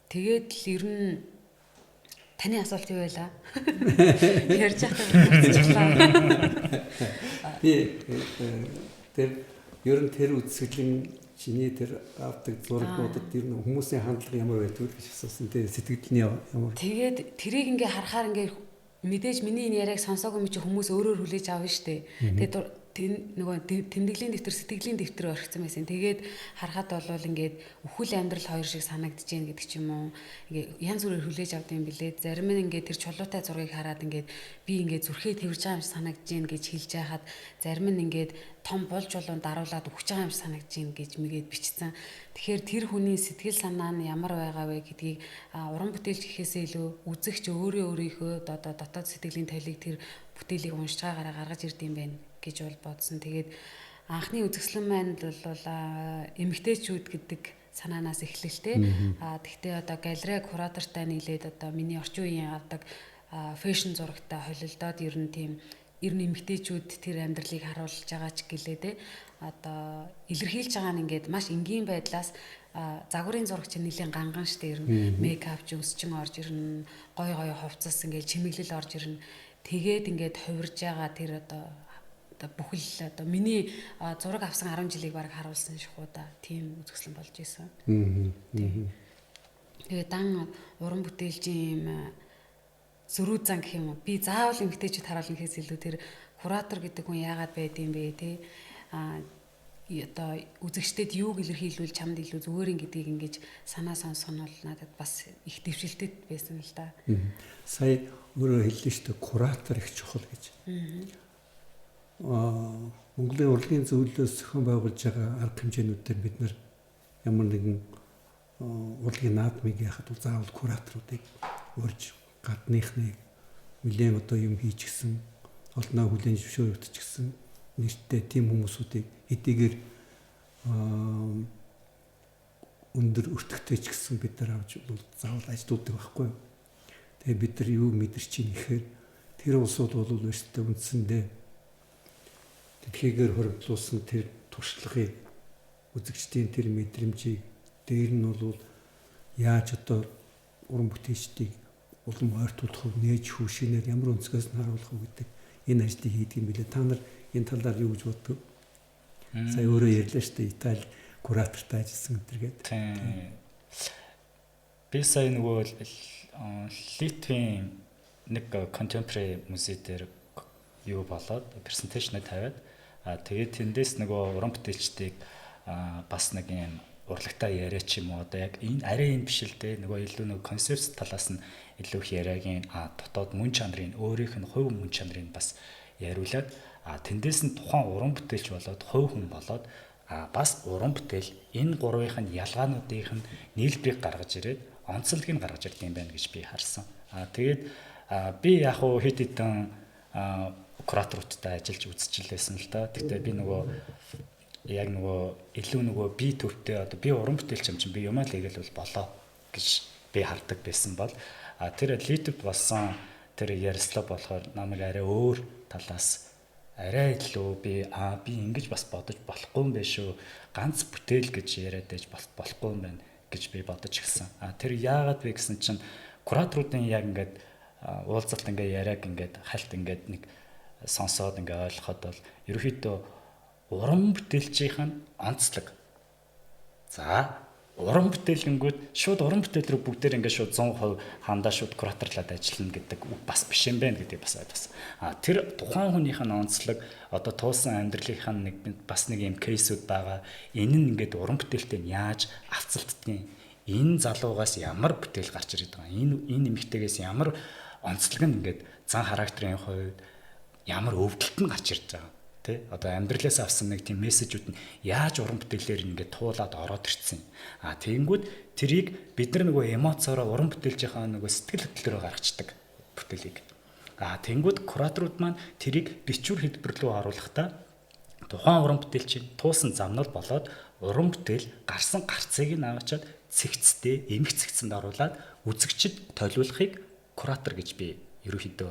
Тэгээд л ер нь таны асуулт юу байлаа? Ярьж байхдаа би тэр ер нь тэр үзэсгэлэн чиний тэр авдаг зургуудад ер нь хүмүүсийн хандлага ямар байдгийг гэж асуусан. Тэгээ сэтгэлдний ямар. Тэгээд тэрийг ингээ харахаар ингээ мэдээж миний энэ яриаг сонсоогүй мэт хүмүүс өөрөөр хүлээж авна штэ. Тэгээд нөгөө тэмдэглэлийн дэвтэр сэтгэлийн дэвтэр орхисон байсан. Тэгээд харахад бол ингээд өхөл амьдрал хоёр шиг санагдаж байна гэдэг ч юм уу. Ингээ янз бүрээр хүлээж авдаг юм билээ. Зарим нь ингээд тэр чулуутай зургийг хараад ингээд би ингээд зүрхээ тэрж байгаа юм шиг санагдаж байна гэж хэлж байхад зарим нь ингээд том бол чулуунд даруулаад өгч байгаа юм шиг санагдаж байна гэж мэгээд бичсэн. Тэгэхээр тэр хүний сэтгэл санаа нь ямар байгаа вэ гэдгийг уран бүтээлч гэхээсээ илүү үзэгч өөрийнхөө одоо дотоод сэтгэлийн талийг тэр бүтээлийг уншиж байгаараа гаргаж ирдэм байх гэж бол бодсон. Тэгээд анхны үзэсгэлэн маань бол эмэгтэйчүүд гэдэг санаанаас эхлэлтэй. Тэгтээ одоо галерей куратортай нийлээд одоо миний орчин үеийн авдаг фэшн зурагтай холилдоод ер нь тийм ер нь эмэгтэйчүүд тэр амьдралыг харуулж байгаа ч гэлээ те одоо илэрхийлж байгаа нь ингээд маш энгийн байдлаас загварын зураг чинь нэлийн ганган штэ ер нь мейкап ч өсчин орж ирнэ гой хувцас ингээд чимэглэл орж ирнэ тэгээд ингээд хувирж байгаа тэр одоо бүхэл одоо миний зураг авсан 10 жилийг баг харуулсан шиг уу да тийм үзэсгэлэн болж исэн. Тэгээд дан уран бүтээлчийн юм зөрүү зан гэх юм уу би заавал эмэгтэйчүүд харуулна гэхээс илүү тэр куратор гэдэг хүн яагаад байдığım бэ те одоо үзэгчдэд юуг илэрхийлвэл чамд илүү зүгээрин гэдгийг ингэж санаа сонсох нь бол надад бас их дэвшилтэд байсан л да. Сая өөрөө хэллээ шүү дээ куратор их чухал гэж. Монголын урлагийн зөвлөлөөс зохион байгуулж байгаа арга хэмжээнүүдээр бид нар ямар нэгэн урлагийн наадмыг яхад заавал кураторуудыг урьж гадныхныг нэлээд одоо юм хийчихсэн олноо хүлэн зөвшөөрөгдчихсэн нэртэй тийм хүмүүсүүдийг эдгээр өндөр өртөгтэй ч гэсэн бид нар авч заавал ажилуулдаг байхгүй. Тэгээ бид нар юу мэдэрч ийн гэхээр тэр улсууд бол өөрсдөө үндсэндээ дэлхийгээр хоригдлуулсан тэр туршлагыг үзэгчдийн тэр мэдрэмжийг дээр нь бол яаж одоо уран бүтээлчдийг улам ойртуулах вэ, нээж хүүшинээр ямар өнцгөөс нь харуулах вэ гэдэг энэ ажлыг хийдэг юм билээ. Та нар энэ талаар юу гэж боддог? Сая өөрөө ярьлаа шүү дээ Итали куратортай ажилласан гэдэг. Тийм. Би сая нөгөө Литвийн нэг contemporary музей дээр юу болоод презентацийн тавиад тэгээд тэндээс нөгөө уран бүтээлчдийг бас нэг юм урлагтай яриач юм уу одоо яг энэ арай энэ биш л дээ нөгөө илүү нөгөө концепт талаас нь илүү их яриагийн дотоод мөн чанарын өөрийнх нь хувь мөн чанарыг бас яриулаад тэндээс нь тухайн уран бүтээлч болоод хувь хүн болоод бас уран бүтээл энэ гурвынх нь ялгаануудын нийлбэрийг гаргаж ирээд онцлогийг гаргаж ирдэг юм байна гэж би харсан. Тэгээд би яг хуу хэд хэдэн кураторуудтай ажиллаж үзчихлээсэн л да. Тэгтээ би нөгөө яг нөгөө илүү нөгөө би төвтэй одоо би уран бүтээлч юм чинь би юмаа л хийгээл бол болоо гэж би хардаг байсан бол тэр Литвд болсон тэр ярилцлага болохоор намайг арай өөр талаас арай илүү би ингэж бас бодож болохгүй юм байна шүү. Ганц бүтээл гэж яриад байж болохгүй юм байна гэж би бодож эхэлсэн. Тэр яагаад вэ гэсэн чинь кураторуудын яг ингээд уулзалт ингээд яриаг ингээд хальт ингээд нэг сонсоод ингээд ойлгоход бол ерөөхдөө уран бүтээлчийнх нь онцлог. За уран бүтээлгэнгүүд шууд уран бүтээл рүү бүгдээр ингээд шууд 100% хандаа шууд кураторлаад ажиллана гэдэг бас биш юм байна гэдэг бас ойлгосон. Тэр тухайн хүнийх нь онцлог одоо туусан амьдралынх нь нэг бас нэг юм кейсүүд байгаа. Энэ нь ингээд уран бүтээлтэй яаж авцалддгийг энэ залуугаас ямар бүтээл гарч ирээд байгаа. Энэ эмэгтэйгээс ямар онцлог нь ингээд зан характерын хувьд ямар өвдөлт нь гарч ирж байгаа. Тэ одоо амьдралаас авсан нэг тийм мессежүүд нь яаж уран бүтээлээр ингээд туулаад ороод ирсэн. Тэгэнгүүт тэрийг бид нар нөгөө эмоцороо уран бүтээлчийнхаа нөгөө сэтгэл хөдлөлөөр гаргацдаг бүтээлийг. Тэгэнгүүт кураторууд маань тэрийг бичвэр хэлбэр рүү оруулахдаа тухайн уран бүтээлчийн туусан замнал болоод уран бүтээл гарсан гарцыг нь аваачаад цэгцтэй эмх цэгцэнд оруулаад үзэгчд толиулахыг куратор гэж би ерөөхдөө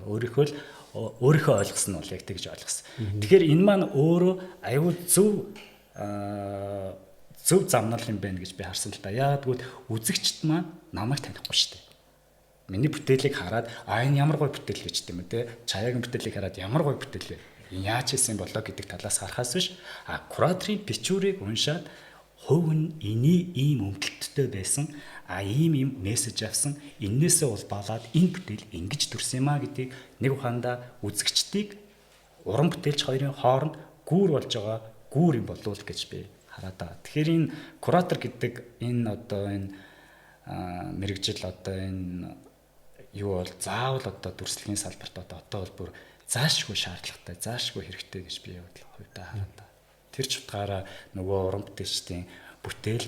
өөрийнхөө ойлгосон нь бол яг тэгж ойлгосон. Тэгэхээр энэ маань өөрөө аюул зөв замнал юм байна гэж би харсан л да. Яагаад гэвэл үзэгчд маань намайг танихгүй шүү дээ. Миний бүтээлийг хараад энэ ямар гоё бүтээл гэж тийм үү те. Чаяагийн бүтээлийг хараад ямар гоё бүтээл вэ? Яаж хийсэн болоо гэдэг талаас харахаас биш кураторын бичвэрийг уншаад хувь нь ийм өмдөлттэй байсан ийм мессеж авсан эннээсээ улбаалаад энэ бүтээл ингэж төрсөн юм а гэдгийг нэг ухаандаа үзэгчдийг уран бүтээлч хоёрын хооронд гүүр болж байгаа гүүр юм болов уу гэж би хараад байгаа. Тэгэхээр энэ куратор гэдэг энэ одоо энэ мэрэгжил одоо энэ юу бол заавал одоо дүрслэгийн салбарт одоо бол бүр заашгүй шаардлагатай заашгүй хэрэгтэй гэж би хувьдаа хараад байгаа. Тэр ч утгаараа нөгөө уран бүтээлчдийн бүтээл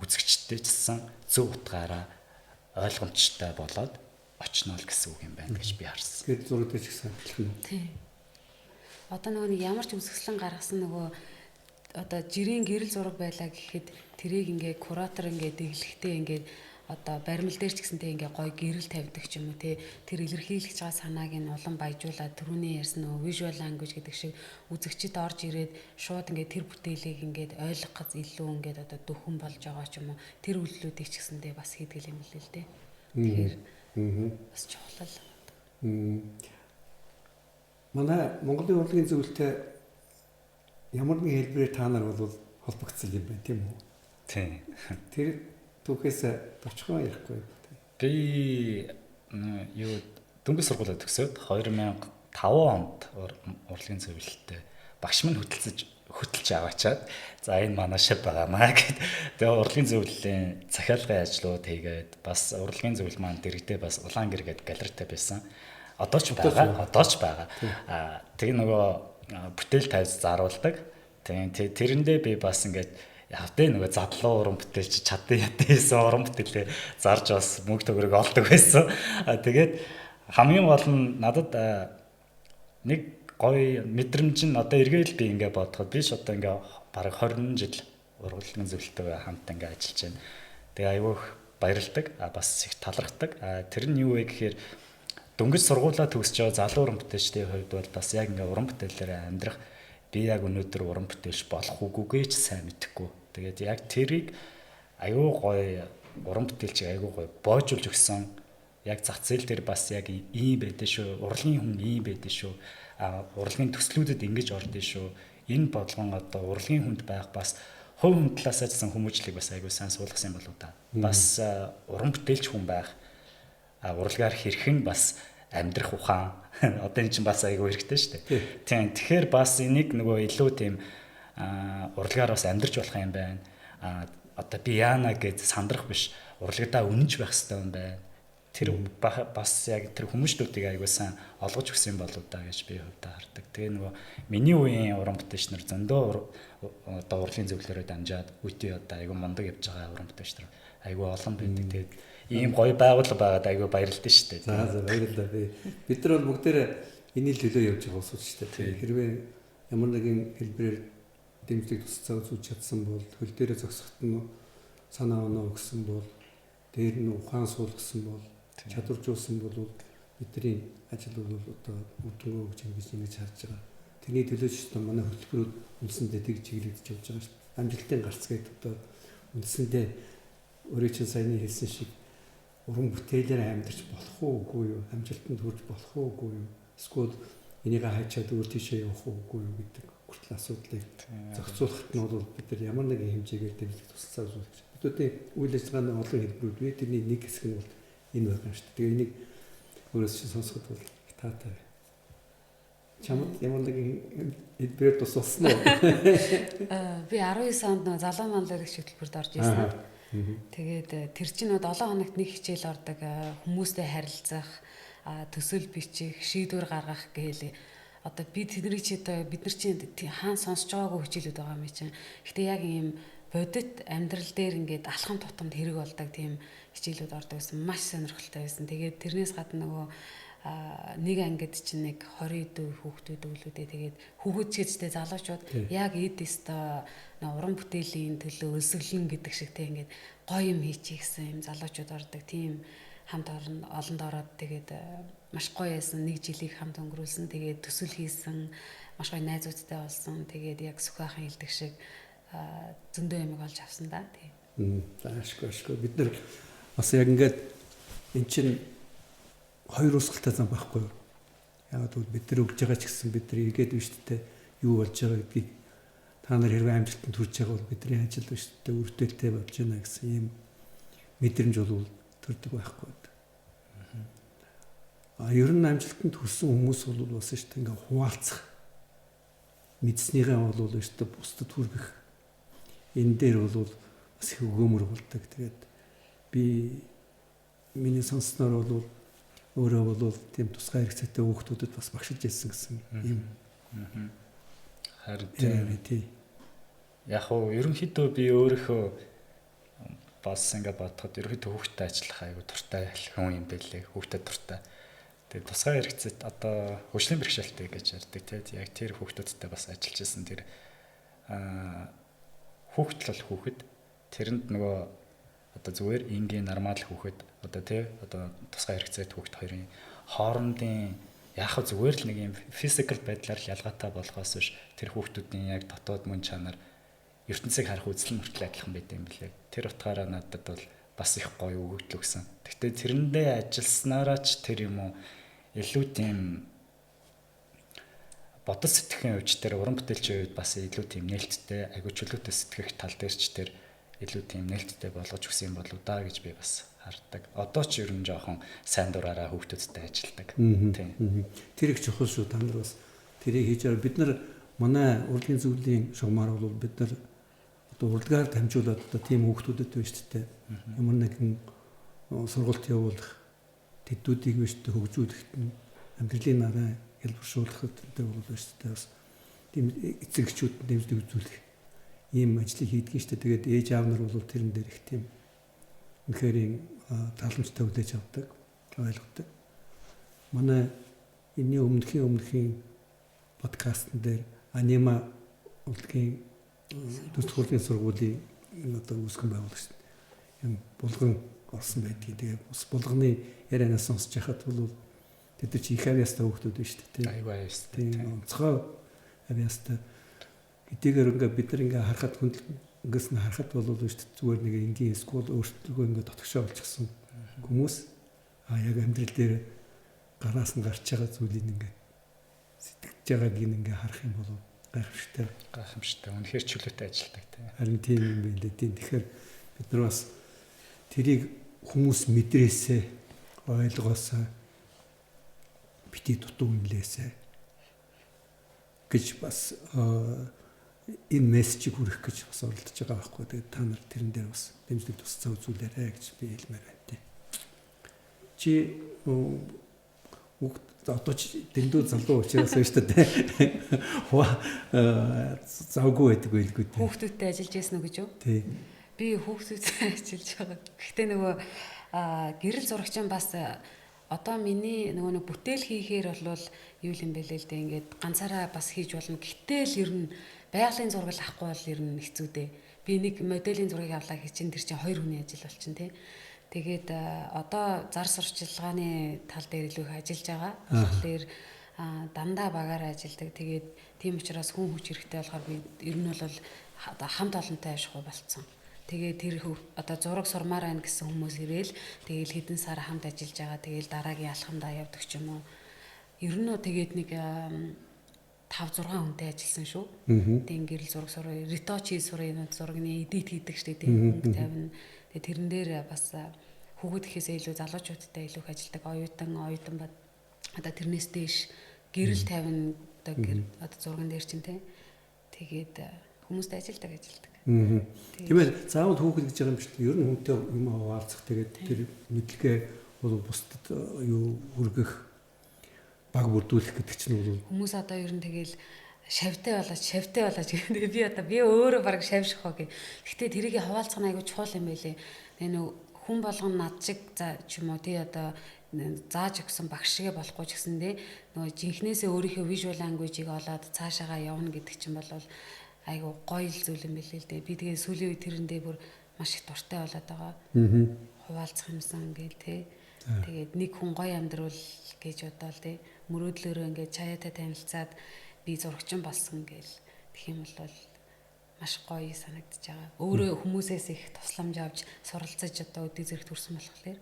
үзэгчтэйчсэн зөв утгаараа ойлгомжтой болоод очно л гэсэн үг юм байна гэж би харсан. Тэгээд зураг дээр ч гэсэн адилхан үү? Тийм. Одоо нөгөө нэг ямар ч үзэсгэлэн гаргасан нөгөө одоо жирийн гэрэл зураг байлаа гэхэд тэрийг ингээ куратор ингээ дэглэхтэй ингээ одоо баримл дээр ч гэсэнтэй ингээ гоё гэрэл тавьдаг ч юм уу те тэр илэрхийлж байгаа санааг нь улам баяжуулаад түрүүний ярьсан нөгөө visual language гэдэг шиг үзэгчд орж ирээд шууд ингээ тэр бүтээлийг ингээд ойлгох илүү ингээд одоо дөхөн болж байгаа ч юм уу тэр үйлдэлүүдийг ч гэсэнтэй бас хийдэг юм л те. Тэгэхээр бас чухал. Манай Монголын урлагийн зөвлөлтөд ямар нэгэн хэлбэрээр та нар бол холбогдсон юм байна тийм үү? Тийм. Тэр түүхээс товчхон ярихгүй. Би юу дөнгөж сургуулаа төгсөөд 2005 онд урлагийн зөвлөлтөд багш минь хөтөлж аваачаад за энэ манай шив байгаамаа гэд. Тэгээ урлагийн зөвлөлийн захиалгын ажлууд хийгээд бас урлагийн зөвлөл маань дэрэгдээ бас Улаангэр гэдэг галерейтай байсан. Одоо ч байгаа. Тэгээ нөгөө бүтээл тавьж заруулдаг. Тэгээ тэрэндээ би бас ингээд явтай нөгөө задлуу уран бүтээлч чадсан ятайсан уран бүтээлээ зарж бас мөнгө төгрөг олдог байсан. Тэгээд хамгийн гол нь надад нэг гоё мэдрэмж нь одоо эргээл би ингээ бодоход биш одоо ингээ бараг 20 жил урлагийн зөвлөлтөөр хамт ингээ ажиллаж байна. Тэгээ аюух баярлдаг, бас их талархдаг. Тэр нь юу вэ гэхээр дөнгөж сургуулаа төгсөж байгаа залуу уран бүтээлчдийн хувьд бол бас яг ингээ уран бүтээлээр амьдрах би яг өнөөдөр уран бүтээлч болох үгүйгээ ч сайн мэдэхгүй. Тэгээд яг тэрийг аюу гоё уран бүтээлч аюу гоё боожулж өгсөн. Яг зах зээл дээр бас яг ийм байдэн шүү. Урлагийн хүн ийм байдэн шүү. Урлагийн төслүүдэд ингэж ордон шүү. Энэ бодлогон одоо урлагийн хүнд байх бас хувь хүн талаасаа ч гэсэн хүмүүжлийг бас аюу сайн суулгасан болов да. Бас уран бүтээлч хүн байх. Урлагаар хэрхэн бас амьдрах ухаан одоо энэ чинь бас аюу хэрэгтэй шүү дээ. Тийм. Тэгэхээр бас энийг нөгөө илүү тийм урлагаар бас амьдрч болох юм байна. Одоо би яана гэж сандрах биш. Урлагадаа үнэнч байх хэрэгтэй юм байна. Тэр бас яг тэр хүмүүстүүдийг аягүй сайн олгож өгсөн болов даа гэж би хувьдаа хардаг. Тэгээ нөгөө миний үеийн уран бүтээлч нар зөндөө одоо урлагийн зөвлөлөөрөө дамжаад үеий одоо аягүй мундаг явж байгаа уран бүтээлч нар аягүй олон байдаг. Тэгээд ийм гоё байгууллага байгаад аягүй баярлалтай шүү дээ. За баярлалаа. Бид нар бол бүгдээрээ энийг төлөө явж байгаа усууд шүү дээ. Хэрвээ ямар нэгэн хэлбэрээр дэмжлэг тусцаа үзүүлж чадсан бол хөл дээрээ зогсоход нь санаа оноо өгсөн бол дээр нь ухаан суулгасан бол чадваржуулсан бол бидний ажил бол одоо үдгөө гэж ингэж харж байгаа. Тэрний төлөөч одоо манай хөтөлбөрүүд үндсэндээ тэг чиглэгдэж явж байгаа шүү дээ. Амжилтын гарц гэдэг одоо үндсэндээ өөрөө чинь саяны хэлсэн шиг уран бүтээлээр амьдарч болох уугүй юу? Амжилтанд хүрч болох уугүй юу? Эсвэл энийг хайчаад өөр тийшээ явах уугүй юу гэдэг хүртэл асуудлыг зохицуулахад нь бол бид нар ямар нэгэн хэмжээгээр дэмжлэг тусалцаа үзүүлж байна. Бидүүдийн үйл ажиллагааны олон хэлбэрүүд бий. Тэрний нэг хэсэг нь бол энэ байна шүү дээ. Тэгээ энийг өөрөөс чинь сонсоход бол таатай. Чамд ямар нэгэн хэлбэрээр тусалсан уу? Би 19 онд нөө залуу манлаар их хөтөлбөрт орж ирсэн. Тэгээд тэр чинь 7 хоногт нэг хичээл ордог, хүмүүстэй харилцах, төсөл бичих, шийдвэр гаргах гээл. Одоо би тэдний чи одоо бид нар чинь хаан сонсож байгаагүй хичээлүүд байгаа юм чинь. Гэтэ яг ийм бодит амьдрал дээр ингээд алхам тутамд хэрэг болдог тийм хичээлүүд ордог гэсэн маш сонирхолтой байсан. Тэгээд тэрнээс гадна нөгөө нэг ангид чинь нэг 20 дүү хүүхдүүд өглөөдөө тэгээд хүүхэд ч гэжтэй залуучууд яг эд өстой уран бүтээлийн төлөө өлсгөлн гэдэг шиг те ингээд гоё юм хийчих гэсэн юм залуучууд ордог. Тийм хамт олонд ороод тэгээд маш гоё байсан. Нэг жилийг хамт өнгөрүүлсэн. Тэгээд төсөл хийсэн. Маш гоё найзуудтай болсон. Тэгээд яг сүхээхэн хэлдэг шиг зөндөө юмыг олж авсан да. Тийм. Ашгүй. Бид нар бас яг ингээд эн чинь хоёр усгалтай зам байхгүй юу? Яг бол бид нар өгж байгаа ч гэсэн бид нар эргээд биш тэ юу болж байгаа гэдгийг та нар хэрвээ амжилтанд хүрч байгаа бол бидний ажил биш тэ үрдэлтэй болж байна гэсэн ийм мэдрэмж бол төрдөг байхгүй. Ер нь амжилтанд хүрсэн хүмүүс бол бас шүү дээ ингээ хуваалцах мэдснийгээ бол шүү дээ бусдад хүргэх энэ дээр бол бас их өгөөмөр болдог. Тэгээд би миний сонссноор бол өөрөө бол тийм тусгай хэрэгцээтэй хүүхдүүдэд бас багшилж ирсэн гэсэн юм. Харин тийм. Яг уу ерөнхийдөө би өөрийнхөө бас ингээ бодоход ерөнхийдөө хүүхдэд ажиллах айгу дуртай хүн юм байлээ. Хүүхдэд дуртай. Тэгээд тусгай хэрэгцээт одоо хөгжлийн бэрхшээлтэй гэж ярьдаг тийм. Яг тэр хүүхдүүдтэй бас ажиллаж ирсэн тэр хүүхэд л хүүхэд тэрэнд нөгөө одоо зүгээр энгийн нормал хүүхэд одоо тий одоо тусгай хэрэгцээтэй хүүхэд хоёрын хоорондын яг хөө зүгээр л нэг юм физикал байдлаар л ялгаатай болгоос биш тэр хүүхдүүдийн яг дотоод мөн чанар ертөнцийг харах үзэл нь хүртэл адилхан байт юм билээ. Тэр утгаараа надад бол бас их гоё өгөгдөл өгсөн. Гэхдээ тэрэндээ ажилласнараа ч тэр юм уу илүү тийм бодол сэтгэхийн хувьд тэр уран бүтээлчийн хувьд бас илүү тийм нээлттэй агүй чөлөөтэй сэтгэх тал дээр ч тэр илүү тийм нээлттэй болгож өгсөн юм болов даа гэж би бас хардаг. Одоо ч ер нь жоохон сайн дураараа хүүхдүүдтэй ажилладаг. Тийм. Тэр их чухал шүү. Та нар бас тэрийг хийж байгаа. Бид нар манай урлагийн зөвлөлийн шугамар бол бид нар одоо урлагаар дамжуулаад одоо тийм хүүхдүүдэд байна шүү дээ. Ямар нэгэн сургалт явуулах, тэдүүдийг биш дээ хөгжүүлэхэд амьдралын нараа ялбаршуулахад энэ бол байна шүү дээ. Бас тийм эцэгчүүд нэмэлт үзүүлэх ийм ажлыг хийдэг шүү дээ. Тэгээд ээж аав нар бол тэрэн дээр их тийм үнэхээр таламжтай хүлээж авдаг, ойлгодог. Манай энэний өмнөхийн подкастн дээр анима урлагийн төсөл хурлын сургуулийн одоо үүсгэн байгуулагч юм булган орсон байдгийг. Тэгээд бас булганы ярианаас сонсож байхад бол тэд нар чи их авьяастай хүүхдүүд байна шүү дээ. Авьяастай. Тийм онцгой авьяастай. Эдгээр ингээ бид нар ингээ харахад ингээс нь харахад бол шүү дээ зүгээр нэг энгийн скул өөртөө ингээ дотгошоо болчихсон хүмүүс яг амьдрал дээр гараас нь гарч байгаа зүйлийг ингээ сэтгэж байгааг ингээ харах юм бол гайхамшигтай. Үнэхээр чөлөөтэй ажилладаг тийм. Харин тийм юм байлээ тийм. Тэгэхээр бид нар бас тэрийг хүмүүс мэдрээсээ ойлгоосоо бити дутуу нэлээсээ гэж бас энэ мессежийг хүргэх гэж бас оролдож байгаа байхгүй. Тэгээд та нар тэрэн дээр бас дэмжлэг тусцаа үзүүлээрэй гэж би хэлмээр байна тийм. Чи одоо ч дэндүү залуу учраас байна шүү дээ. Завгүй байдаг байлгүй тийм. Хүүхдүүдтэй ажиллаж байсан уу гэж юу? Тийм. Би хүүхдүүдтэй ажиллаж байгаа. Гэхдээ нөгөө гэрэл зурагчин бас одоо миний нөгөө нэг бүтээл хийхээр бол юу юм бэ л дээ ингээд ганцаараа бас хийж болно. Гэтэл ер нь байгалийн зураг авахгүй бол ер нь хэцүү дээ. Би нэг моделийн зургийг авлаа гэж чинь тэр чинь 2 хүний ажил болчин тий. Тэгээд одоо зар сурчлагын тал дээр илүү их ажиллаж байгаа. Тэгэхээр дандаа багаараа ажилладаг. Тэгээд тийм учраас хүн хүч хэрэгтэй болохоор би ер нь бол хамт олонтой ашиг болцсон. Тэгээд тэр одоо зураг сурмаар байна гэсэн хүмүүс ирээл тэгээл хэдэн сар хамт ажиллаж байгаа. Тэгээл дараагийн алхамдаа явдаг ч юм уу. Ер нь тэгээд нэг 5-6 хүнтэй ажилласан шүү. Тэгээд гэрэл зураг сураа, реточи сурын зургийн эдит хийдэг штэ тийм хөнгө тавина. Тэгээд тэрэн дээр бас хүүхэд гэхээсээ илүү залуучуудтай илүү их ажилладаг. Оюутан бод одоо тэрнээс дээш гэрэл тавина одоо зурган дээр чинь тийм. Тэгээд хүмүүстэй ажилладаг. Тиймээ заавал хүүхэд гэж байгаа юм шүү дээ. Ер нь хүнтэй юм хаваалцах тэгээд тэр мэдлэгээ бол бусдад юу хүргэх баг бүрдүүлэх гэдэг чинь бол хүмүүс одоо ер нь тэгэл шавьтай болооч гэдэг. Би өөрөө баг шавьших хоо гэ. Гэхдээ тэрийг хаваалцах нь айгүй чухал юм байлээ. Нэг хүн болгон над шиг ч юм уу тий одоо зааж өгсөн багш шигэ болохгүй ч гэсэндээ нөгөө жинхнээсээ өөрийнхөө visual language-ийг олоод цаашаагаа явна гэдэг чинь бол айгу гоё л зүйл юм билээ л дээ. Би тэгээ сүүлийн үед тэрэндээ бүр маш их дуртай болоод байгаа. Хуваалцах юмсан гээл тий. Тэгээд нэг хүн гоё амьдрал гэж бодоол тий. Мөрөөдлөөрөө ингээд чаяатай танилцаад би зурагчин болсон гээл. Тэгэх юм бол маш гоё санагдаж байгаа. Өөрөө хүмүүсээс их тусламж авч суралцаж одоо өдөө зэрэг төрсөн болохоор.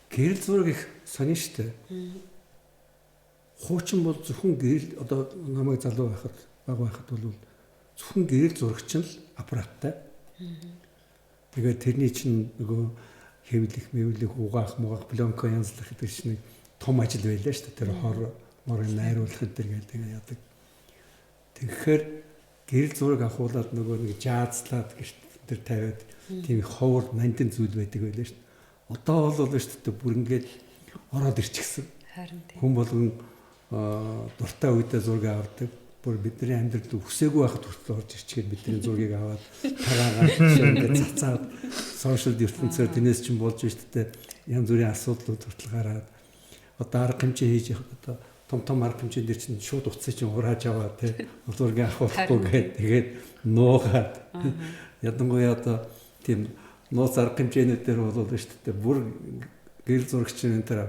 Гэрэл зураг их сонин штэ. Хуучин бол зөвхөн гэрэл одоо намайг залуу байхад баг байхад бол зөвхөн гэрэл зурагч нь л аппараттай. Тэгээд тэрний чинь нөгөө хэвлэх, угаах, пленка янзлах гэдэг чинь том ажил байлаа шүү дээ. Тэр морыг найруулах гэдэг тэгээд яадаг. Тэгэхээр гэрэл зураг авахуулаад нөгөө нэг жаазлаад гэрт тэр тавиад тийм ховор нандин зүйл байдаг байлаа шүү дээ. Одоо бол шүү дээ бүр ингээд ороод ирчихсэн. Харин тийм. Хүн болгон дуртай үедээ зураг авдаг. Бүр бидний амьдралд өсөөгүй байхад хүртэл орж ирчихэд бидний зургийг аваад тагаагаар ингээд цацаад сошиал ертөнцөөр тэрнээс чинь болж штэ янз бүрийн асуудлууд хүртэл гараад одоо арга хэмжээ хийж одоо том арга хэмжээнд дэр чинь шууд утсыг чинь хурааж аваад тий зургийг авахгүй гээд тэгээд нуугаад ядангуяа одоо тийм нууц арга хэмжээнүүдээр бол шүү дээ бүр гэрэл зурагч энэ тэр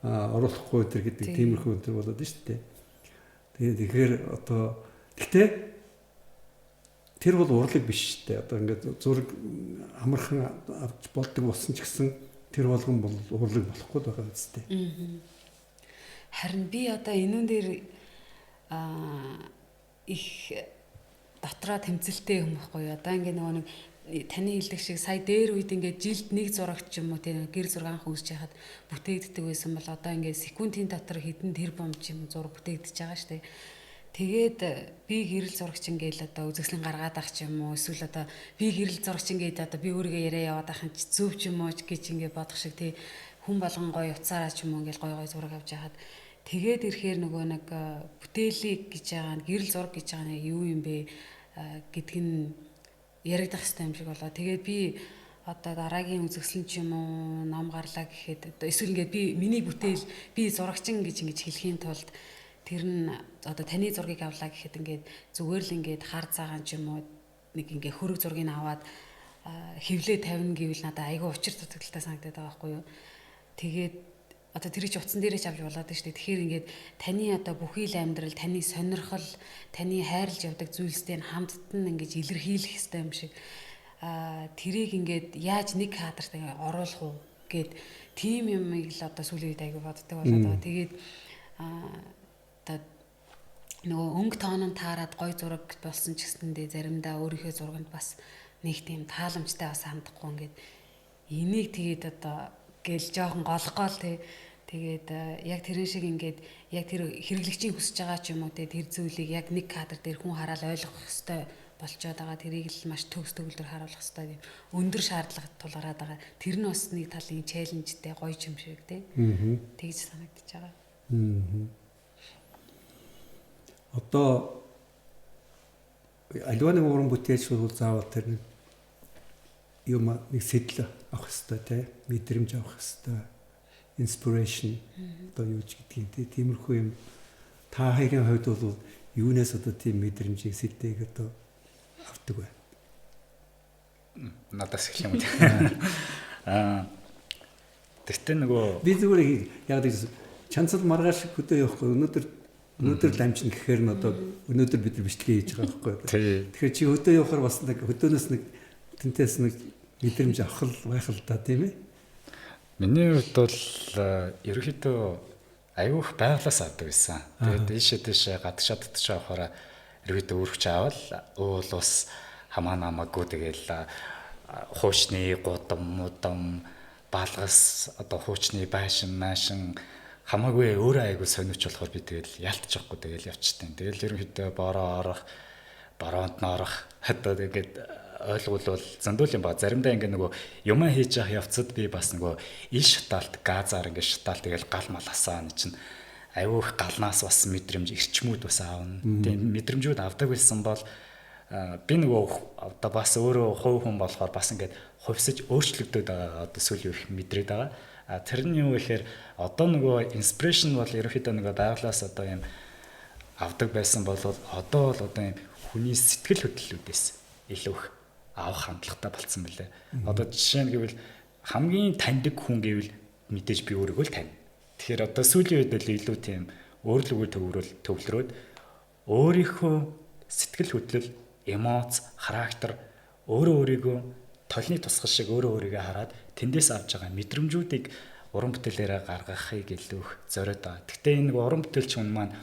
оруулахгүй энэ гэдэг тиймэрхүү энэ болоод шүү дээ. Тэгэхээр одоо гэхдээ тэр бол урлаг биш шүү дээ. Одоо ингээд зураг амархан авч болдог болсон ч гэсэн тэр болгон бол урлаг болохгүй байгаа үстэй. Харин би одоо энүүн дээр их дотроо тэмцэлтэй юм байхгүй юу? Одоо ингээд нөгөө нэг таны хэлдэг шиг сая дээр үед ингээд жилд нэг зурагт ч юм уу тэр гэр зураг анх үүсэж яхад бүтээгддэг байсан бол одоо ингээд секундын дотор хэдэн тэрбум ч юм зураг бүтээгдэж байгаа шүү дээ. Тэгээд би гэрэл зурагч ингээл одоо үзэсгэлэн гаргаад ах ч юм уу эсвэл одоо би гэрэл зурагч ингээд одоо би өөрийгөө яриа яваад ах юм чи зөв ч юм уу гэж ингээд бодох шиг тий хүн болгон гоё уцаараа ч юм уу ингээл гоё гоё зураг авч яхад тэгээд ирэхээр нөгөө нэг бүтээлийг гэж байгаа нь гэрэл зураг гэж байгаа нь юу юм бэ гэдг нь яригдах хэрэгтэй юм шиг болоо. Тэгээд би одоо дараагийн үзэсгэлэн ч юм уу ном гарлаа гэхэд одоо эсвэл ингээд би миний бүтээл би зурагчин гэж ингэж хэлхийн тулд тэр нь одоо таны зургийг авлаа гэхэд ингээд зүгээр л ингээд хар цагаан ч юм уу нэг ингээд хөрөг зургийг аваад хевлээ тавина гэвэл надад айгүй учир дутагдaltaй санагдаад байгаа байхгүй юу. Тэгээд одоо тэрийг утсан дээрээ ч авч болоод шүү дээ. Тэгэхээр ингээд таны одоо бүхий л амьдрал, таны сонирхол, таны хайрлж явдаг зүйлстэй хамтд нь ингээд илэрхийлэх хэрэгтэй юм шиг. Тэрийг ингээд яаж нэг кадрт оруулах уу гэд тийм юмыг л одоо сүүлийн үед айгүй боддог болоод байгаа. Тэгээд одоо нөгөө өнгө тоон нь таарад гой зураг болсон ч гэсэндээ заримдаа өөрийнхөө зурганд бас нэг тийм тааламжтай бас хандахгүй ингээд энийг тэгээд одоо гэл жоохон голгоол тэгээд яг тэрэн шиг ингээд яг тэр хэрэглэгчийн хүсэж байгаа ч юм уу тэр зүйлийг яг нэг кадр дээр хүн хараад ойлгох хэвээр болцоод байгаа. Тэрийг л маш төгс төгөлдөр харуулах хэвээр өндөр шаардлага тулгараад байгаа. Тэр нь бас нэг талын челленжтэй гоё юм шиг тэгж санагдаж байгаа. Одоо аливаа нэг уран бүтээлч бол заавал тэр юм нэг сэтэл авах хэвээр тий мэдрэмж авах хэвээр inspiration одоо юу ч гэдгийг тиймэрхүү юм та хоёрын хувьд бол юунаас одоо тийм мэдрэмжийг сэтгийг одоо авдаг вэ? Надаас их юм. Тэгтээ нөгөө би зүгээр яг чанцал маргааш хөдөө явахгүй өнөөдөр ламжин гэхээр нь одоо өнөөдөр бид нар бичлэгээ хийж байгаа байхгүй юу? Тэгэхээр чи хөдөө явахаар бас нэг хөдөөнөөс нэг тэнтээс нэг мэдрэмж авах л байх л да тийм ээ. Миний хувьд бол ерөнхийдөө аюух байглаас авдаг байсан. Тэгээд ийшээ гадагшаад явахаараа ерөнхийдөө өөрч авал уул ус хамаа намаагүй тэгэл хуучны гудам мудам балгас одоо хуучны байшин маашин хамаагүй өөрөө айгу сонирч болохоор би тэгэл ялтчихгүй тэгэл явчихтیں۔ Тэгэл ерөнхийдөө бороонд норох одоо тэгээд ойлгуулвал зандуул юм ба заримдаа ингээ нөгөө юмаа хийж явах явцад би бас нөгөө ил шатаалт газар ингээ шатаалт тэгэл гал мал асаа н чинь аюух галнаас бас мэдрэмж эрчмүүд бас аавна. Тийм мэдрэмжүүд авдаг байсан бол би нөгөө одоо бас өөрөө хувь хүн болохоор бас ингээ хувьсаж өөрчлөгдөд байгаа одоо сүүлийн их мэдрээд байгаа. Тэр нь юу гэхээр одоо нөгөө inspiration бол ерөнхийдөө нөгөө байглаас одоо юм авдаг байсан бол одоо бол одоо юм хүний сэтгэл хөдлөлүүдээс илүү их авах хандлагатай болцсон мөлий. Одоо жишээ нь гэвэл хамгийн таньдаг хүн гэвэл мэдээж би өөрийгөө л тань. Тэгэхээр одоо сүүлийн үед л илүү тийм өөрлөгөө төвлөрөөд өөрийнхөө сэтгэл хөдлөл, эмоц, характер өөрийгөө толны тусгал шиг өөрийгөө хараад тэндээс авч байгаа мэдрэмжүүдийг уран бүтээлээрээ гаргахыг илүү их зориод байгаа. Гэхдээ энэ уран бүтээлч хүн маань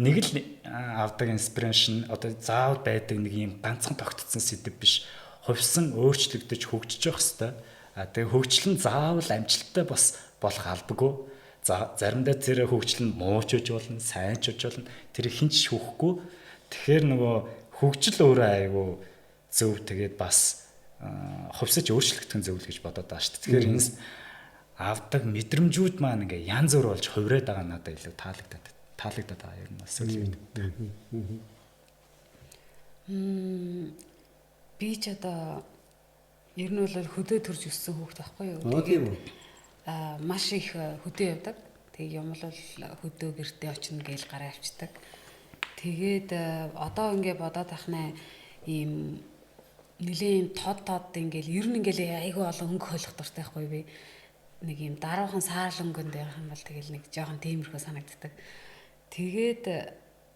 нэг л авдаг inspiration одоо заавал байдаг нэг юм ганцхан тогтцсон сэдв биш. Хувьсан өөрчлөгдөж хөгжиж явах хэвээр. Тэгээ хөгжил нь заавал амжилттай болох албагүй. За заримдаа тэр хөгжил нь мууч үж болно, сайн ч үж болно. Тэр хинч шүүхгүй. Тэгэхээр нөгөө хөгжил өөрөө айгүй зөв тэгээд бас хувьсаж өөрчлөгдөх нь зөв л гэж бодоод байгаа шүү дээ. Тэгэхээр энэ авдаг мэдрэмжүүд маань ингээ янз бүр болж хувираад байгаа надад илүү таалагдаад байгаа юм бас үл юм. Би ч одоо ер нь бол хөдөө төрж өссөн хүүхэд байхгүй юу? Тийм үү? Маш их хөдөө явдаг. Тэгээ юм бол хөдөө гэртээ очино гээл гараа авчдаг. Тэгээд одоо ингээ бодоод ахнаа ийм нэлийн тод ингээл ер нь ингээл айгүй олон өнгө хойлох дуртай байхгүй би. Нэг юм даруухан саарл өнгөнд байх юм бол тэгэл нэг жоохон тиймэрхүү санагддаг. Тэгээд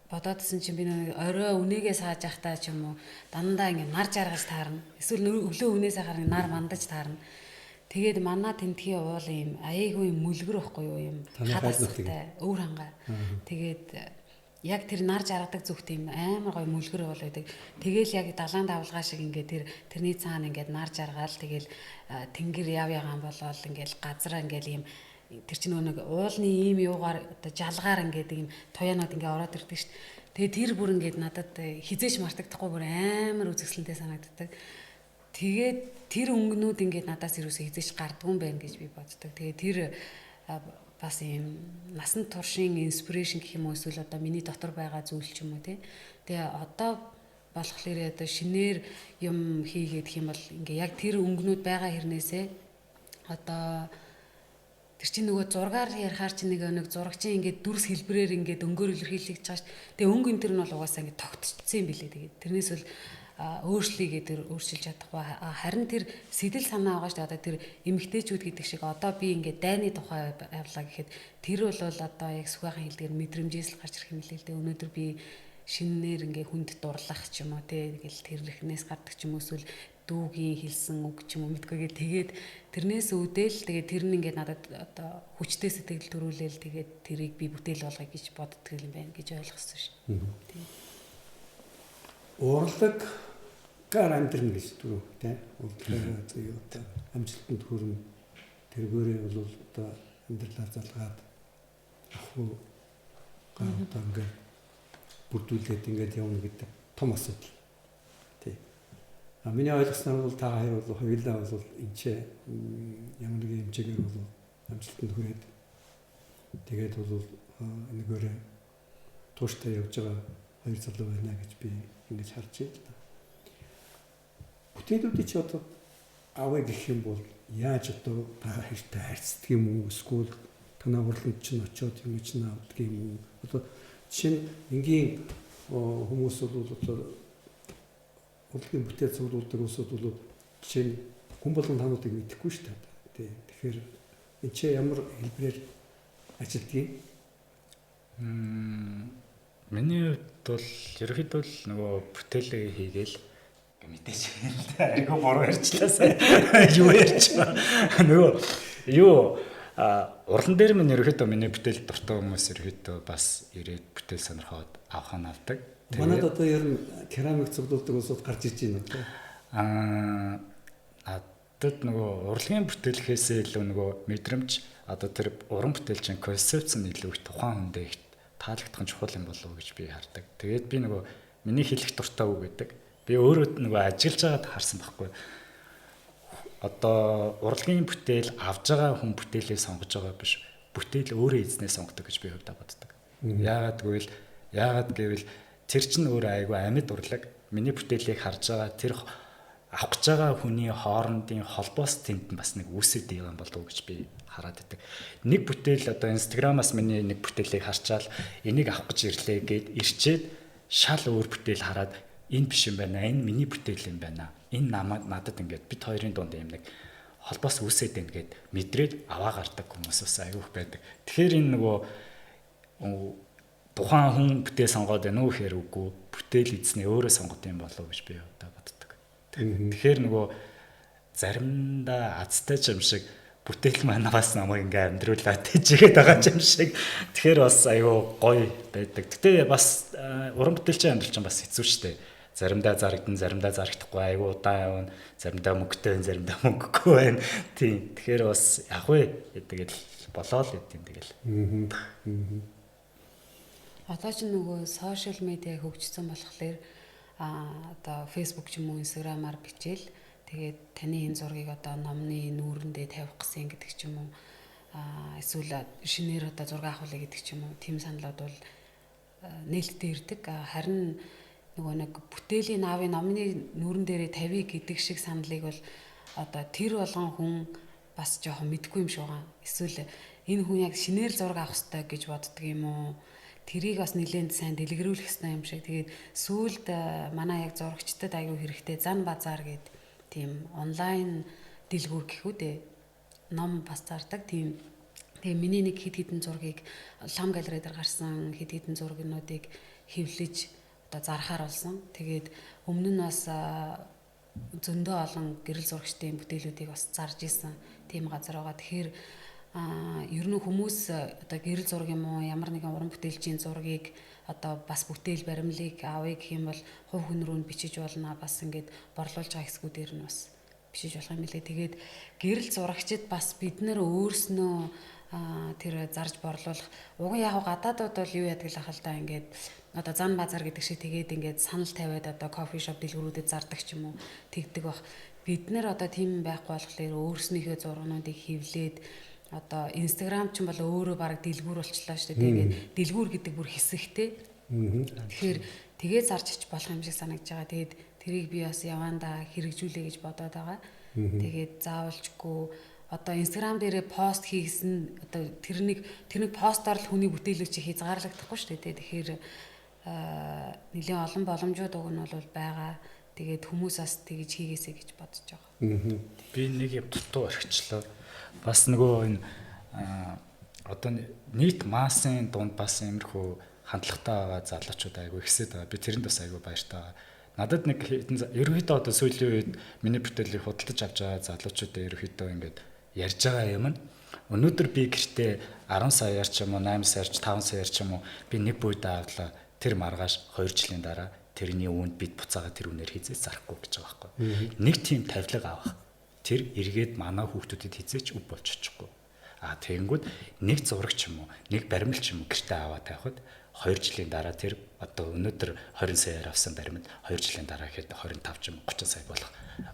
бодоодсэн чинь би нэг орой үнээгээ сааж явахдаа ч юм уу дандаа ингээд нар жаргаж таарна. Эсвэл өглөө үнээсээ харна нар мандаж таарна. Тэгээд манай тентхийн уул юм аяйгүй мүлгэр байхгүй юу юм хадастай өвөр хангаа. Тэгээд яг тэр нар жаргадаг зүгт юм амар гоё мүлгэр бол байдаг. Тэгээл яг далайн давлгаа шиг ингээд тэрний цаана ингээд нар жаргаал тэгэл тэнгэр яв ягаан болоод ингээд газар ингээд юм тэр чинь нэг уулны ийм юугаар оо жалгаар ингээд ийм туяанууд ингээд ороод ирдэг шүү дээ. Тэгээ тэр бүр ингээд надад хизээч мартагдахгүй бүр амар үзэсгэлэнтэй санагддаг. Тэгээд тэр өнгөнүүд ингээд надаас юусоо хизээч гардгүй юм байна гэж би боддог. Тэгээ тэр бас ийм насан туршийн инспирэшн гэх юм уу эсвэл одоо миний дотор байгаа зүйл ч юм уу тий. Тэгээ одоо болохоор одоо шинээр юм хийгээд гэх юм бол ингээ яг тэр өнгөнүүд байгаа хэрнээсээ одоо тэр чинь нөгөө зургаар ярихаар чинь нэг зурагчийн ингээд дүрс хэлбэрээр ингээд өнгөөр илэрхийлж байгаа ш. Тэгээ өнгө энэ төр нь бол угаасаа ингээд тогтцсон юм билээ. Тэгээд тэрнээс бол өөрчлөлийгээ тэр өөрчилж чадахгүй. Харин тэр сэтэл санаа байгаа ш. Одоо тэр эмэгтэйчүүд гэдэг шиг одоо би ингээд дайны тухай явлаа гэхэд тэр бол одоо яг сүхайхан хэлдгээр мэдрэмжээс л гарч ирэх юм лээ л дээ. Өнөөдөр би шинээр ингээ хүнд дурлах ч юм уу тэгэл тэрнээс гардаг ч юм уу эсвэл дүүгийн хэлсэн үг ч юм уу мэдгүйгээ тэгээд тэрнээс үүдэл тэгээд тэр нь ингээ надад одоо хүчтэй сэтгэл төрүүлээл тэгээд тэрийг би бүтээл болгоё гэж боддог юм байна гэж ойлгосон шин. Урлаг гар амьдрын гэж түрүү тий. Урлагаа зөө одоо амжилтанд хүрэн тэргээрээ бол одоо амьдралаа залгаад ахуу гартаа ингээ бүрдүүлээд ингээд явна гэдэг том асуудал. Тий. Миний ойлгосноор бол та хоёр бол хоёулаа бол энэ ч ямар нэгэн хэмжээгээр бол амжилтанд хүрээд тэгээд бол нэгээрээ тууштай явж байгаа хоёр залуу байна гэж би ингэж харж байна. Бүтээлүүдийг ч одоо авъя гэх юм бол яаж одоо та хоёртай харьцдаг юм уу? Эсвэл танаа урланд чинь очиод юм чинь авдаг юм уу? Одоо жишээ нь энгийн хүмүүс бол одоо урлагийн бүтээл цуглуулдаг хүмүүсүүд бол жишээ нь хүн болгон тануудыг мэдэхгүй шүү дээ. Тэгэхээр энэ ч ямар хэлбэрээр ажилладаг юм? Миний хувьд бол ерөөхдөө л нөгөө бүтээлээ хийгээл мэдээж айгүй буруу ярьчлаасаа юу ярьчаа. Нөгөө юу урлан дээр минь ерөөхдөө миний бүтээл дуртай хүмүүс ерөөхдөө бас ирээд бүтээл сонирхоод авах нь авдаг. Манайд одоо ер нь керамик цуглуулдаг хүмүүсүүд гарч иж байна уу? Надад нөгөө урлагийн бүтээлхээсээ илүү нөгөө мэдрэмж одоо тэр уран бүтээл чинь концепц нь илүү их тухайн хүндээ их таалагдах нь чухал юм болов уу гэж би хардаг. Тэгээд би нөгөө миний хэлэх дуртай үг гэдэг. Би өөрөө нөгөө ажиллаж байгаад харсан байхгүй. Одоо урлагийн бүтээл авж байгаа хүн бүтээлээ сонгож байгаа биш. Бүтээл өөрөө эзнээ сонгодог гэж би хувьдаа боддог. Яагаад гэвэл тэр чинь өөрөө айгүй амьд урлаг. Миний бүтээлийг харж байгаа тэр авах гэж байгаа хүний хоорондын холбоос тэнд бас нэг үүсэт юм болов уу гэж би хараад байдаг. Нэг бүтээл одоо Instagram-аас миний нэг бүтээлийг харчаал энийг авах гэж ирлээ гэд ирчээд шал өөр бүтээл хараад энэ биш юм байна. Энэ миний бүтээл юм байна. Энэ надад ингээд бид хоёрын дунд юм нэг холбоос үүсээд байна гэд мэдрээд аваа гардаг хүмүүс бас аюух байдаг. Тэгэхээр энэ нөгөө тухайн хүн бүтээл сонгоод байна уу гэхээр үгүй бүтээл эзнээ өөрөө сонгоод юм болов гэж би удаа боддог. Тэгэхээр нөгөө заримдаа азтай ч юм шиг бүтээл маань бас намайг ингээм амьдруулаад тийжгээд байгаа юм шиг. Тэгэхээр бас аюу гоё байдаг. Гэтэ бас уран бүтээлчийн амьдрал чинь бас хэцүү шттэ. Заримдаа зарагдан, заримдаа зарагдахгүй аюу удаан явна. Заримдаа мөнгөтэй, заримдаа мөнгөгүй байна. Тийм. Тэгэхээр бас яг вэ тэгэл болоо л гэдэг юм тэгэл. Одоо ч нөгөө сошиал медиа хөгжсөн болохоор одоо Facebook ч юм уу Instagram-аар бичээл тэгээд таны энэ зургийг одоо номны нүүрэндээ тавих гэсэн гэдэг ч юм уу эсвэл шинээр одоо зураг авахлаа гэдэг ч юм уу тийм саналууд бол нээлттэй ирдэг. Харин нөгөө нэг бүтээлийн аавын номны нүүрэн дээрээ тавья гэдэг шиг саналыг бол одоо тэр болгон хүн бас жоохон мэдгүй юм шиг байгаа. Эсвэл энэ хүн яг шинээр зураг авах хэрэгтэй гэж боддөг юм уу? тэрийг бас нэлээд сайн дэлгэрүүлэх хэрэгтэй юм шиг. Тэгээд сүүлд манай яг зурагчдад аюу хэрэгтэй зан базар гэдэг тийм онлайн дэлгүүр гэхүү дээ. Ном бас зардаг тийм. Тэгээ миний нэг хэд хэдэн зургийг лам галерей дээр гарсан хэд хэдэн зургнуудыг хэвлэж одоо зархаар болсон. Тэгээд өмнө нь бас зөндөө олон гэрэл зурагчдын бүтээлүүдийг бас зарж исэн тийм газар байгаа. Тэгэхээр ер нь хүмүүс одоо гэрэл зураг юм уу ямар нэгэн уран бүтээлчийн зургийг одоо бас бүтээл баримлыг авъя гэх юм бол хувь хүн рүү бичиж болно. Бас ингээд борлуулж байгаа хэсгүүдээр нь бас бичиж болох юм лээ. Тэгээд гэрэл зурагчид бас бид нэр өөрснөө тэр зарж борлуулах. Уг нь яг гадаадууд бол юу яадаг л ахалтай ингээд одоо зан базар гэдэг шиг тэгээд ингээд санал тавиад одоо кофе шоп дэлгүүрүүдэд зардаг ч юм уу тэгдэг бах. Бид нэр одоо тийм байхгүй болохоор өөрснийхөө зургуудыг хэвлээд одоо Instagram ч юм бол өөрөө баг дэлгүүр болчлаа шүү дээ. Тэгээд дэлгүүр гэдэг бүр хэсэгтэй. Тэгэхээр тэгээд зарчиж болох юм шиг санагдж байгаа. Тэгээд тэрийг би бас явандаа хэрэгжүүлэе гэж бодоод байгаа. Тэгээд заавалчгүй одоо Instagram дээрээ пост хийсэн одоо тэрнийг постоор л хүний бүтээлүүд чи хязгаарлагдахгүй шүү дээ. Тэгэхээр нэлийн олон боломжууд уг нь бол байгаа. Тэгээд хүмүүс бас тэгж хийгээсэй гэж бодож байгаа. Би нэг юм дутуу орхичлоо. Бас нөгөө энэ одоо нийт массын дунд бас иймэрхүү хандлагатай байгаа залуучууд айгүй ихсээд байгаа. Би тэрэнд бас айгүй баяртай байгаа. Надад нэг ерөнхийдөө одоо сүүлийн үед миний бүтээлийг худалдаж авч байгаа залуучуудаа ерөнхийдөө ингээд ярьж байгаа юм нь өнөөдөр би гэртээ 10 саяар ч юм уу 8 саяар ч 5 саяар ч юм уу би нэг буйдаа авлаа тэр маргааш 2 жилийн дараа тэрний үүнд бид буцаага тэр үнээр хизээ зарахгүй гэж байгаа байхгүй. Нэг тийм тавилга авах. Тэр эргээд манай хүүхдүүдэд хизээч өв болж очихгүй. Тэгэнгүүт нэг зураг ч юм уу нэг баримл ч юм уу гэртээ аваад тавихад 2 жилийн дараа тэр одоо өнөөдөр 20 саяар авсан баримл 2 жилийн дараа ихэд 25 ч юм 30 сая болох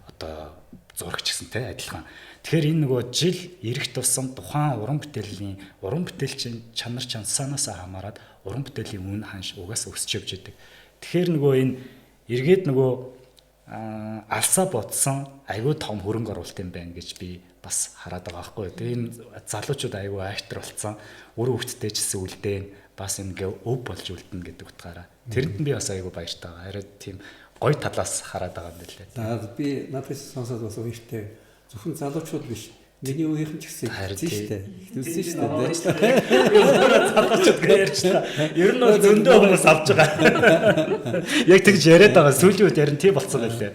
одоо зурагч гэсэнтэй адилхан. Тэгэхээр энэ нөгөө жил ирэх тусам тухайн уран бүтээлчийн чанар чансаанаас хамаарат уран бүтээлийн үн ханш угаас өсч явж идэг. Тэгэхээр нөгөө энэ эргээд нөгөө алсаа бодсон айгүй том хөрөнгө оруулалт юм байна гэж би бас хараад байгаа байхгүй. Тэгээ энэ залуучууд айгүй актер болсон. Үр хөвгттэй ч гэсэн үлдээн бас ингээ өв болж үлдэнэ гэдэг утгаараа. Тэрэнд нь би бас айгүй баяртай байгаа. Харин тийм гой талаас хараад байгаа юм билээ. Би надаас сонсоод бас ууштай зөвхөн залуучууд биш. Миний үеийнхэн ч гэсэн хэлсэн шүү дээ. Хэлсэн шүү дээ. Залуучууд гэж ярьчлаа. Ер нь бол зөндөө хүмүүс авч байгаа. Яг тэгж яриад байгаа. Сүүлийн үед ярин тийм болцсон байлээ.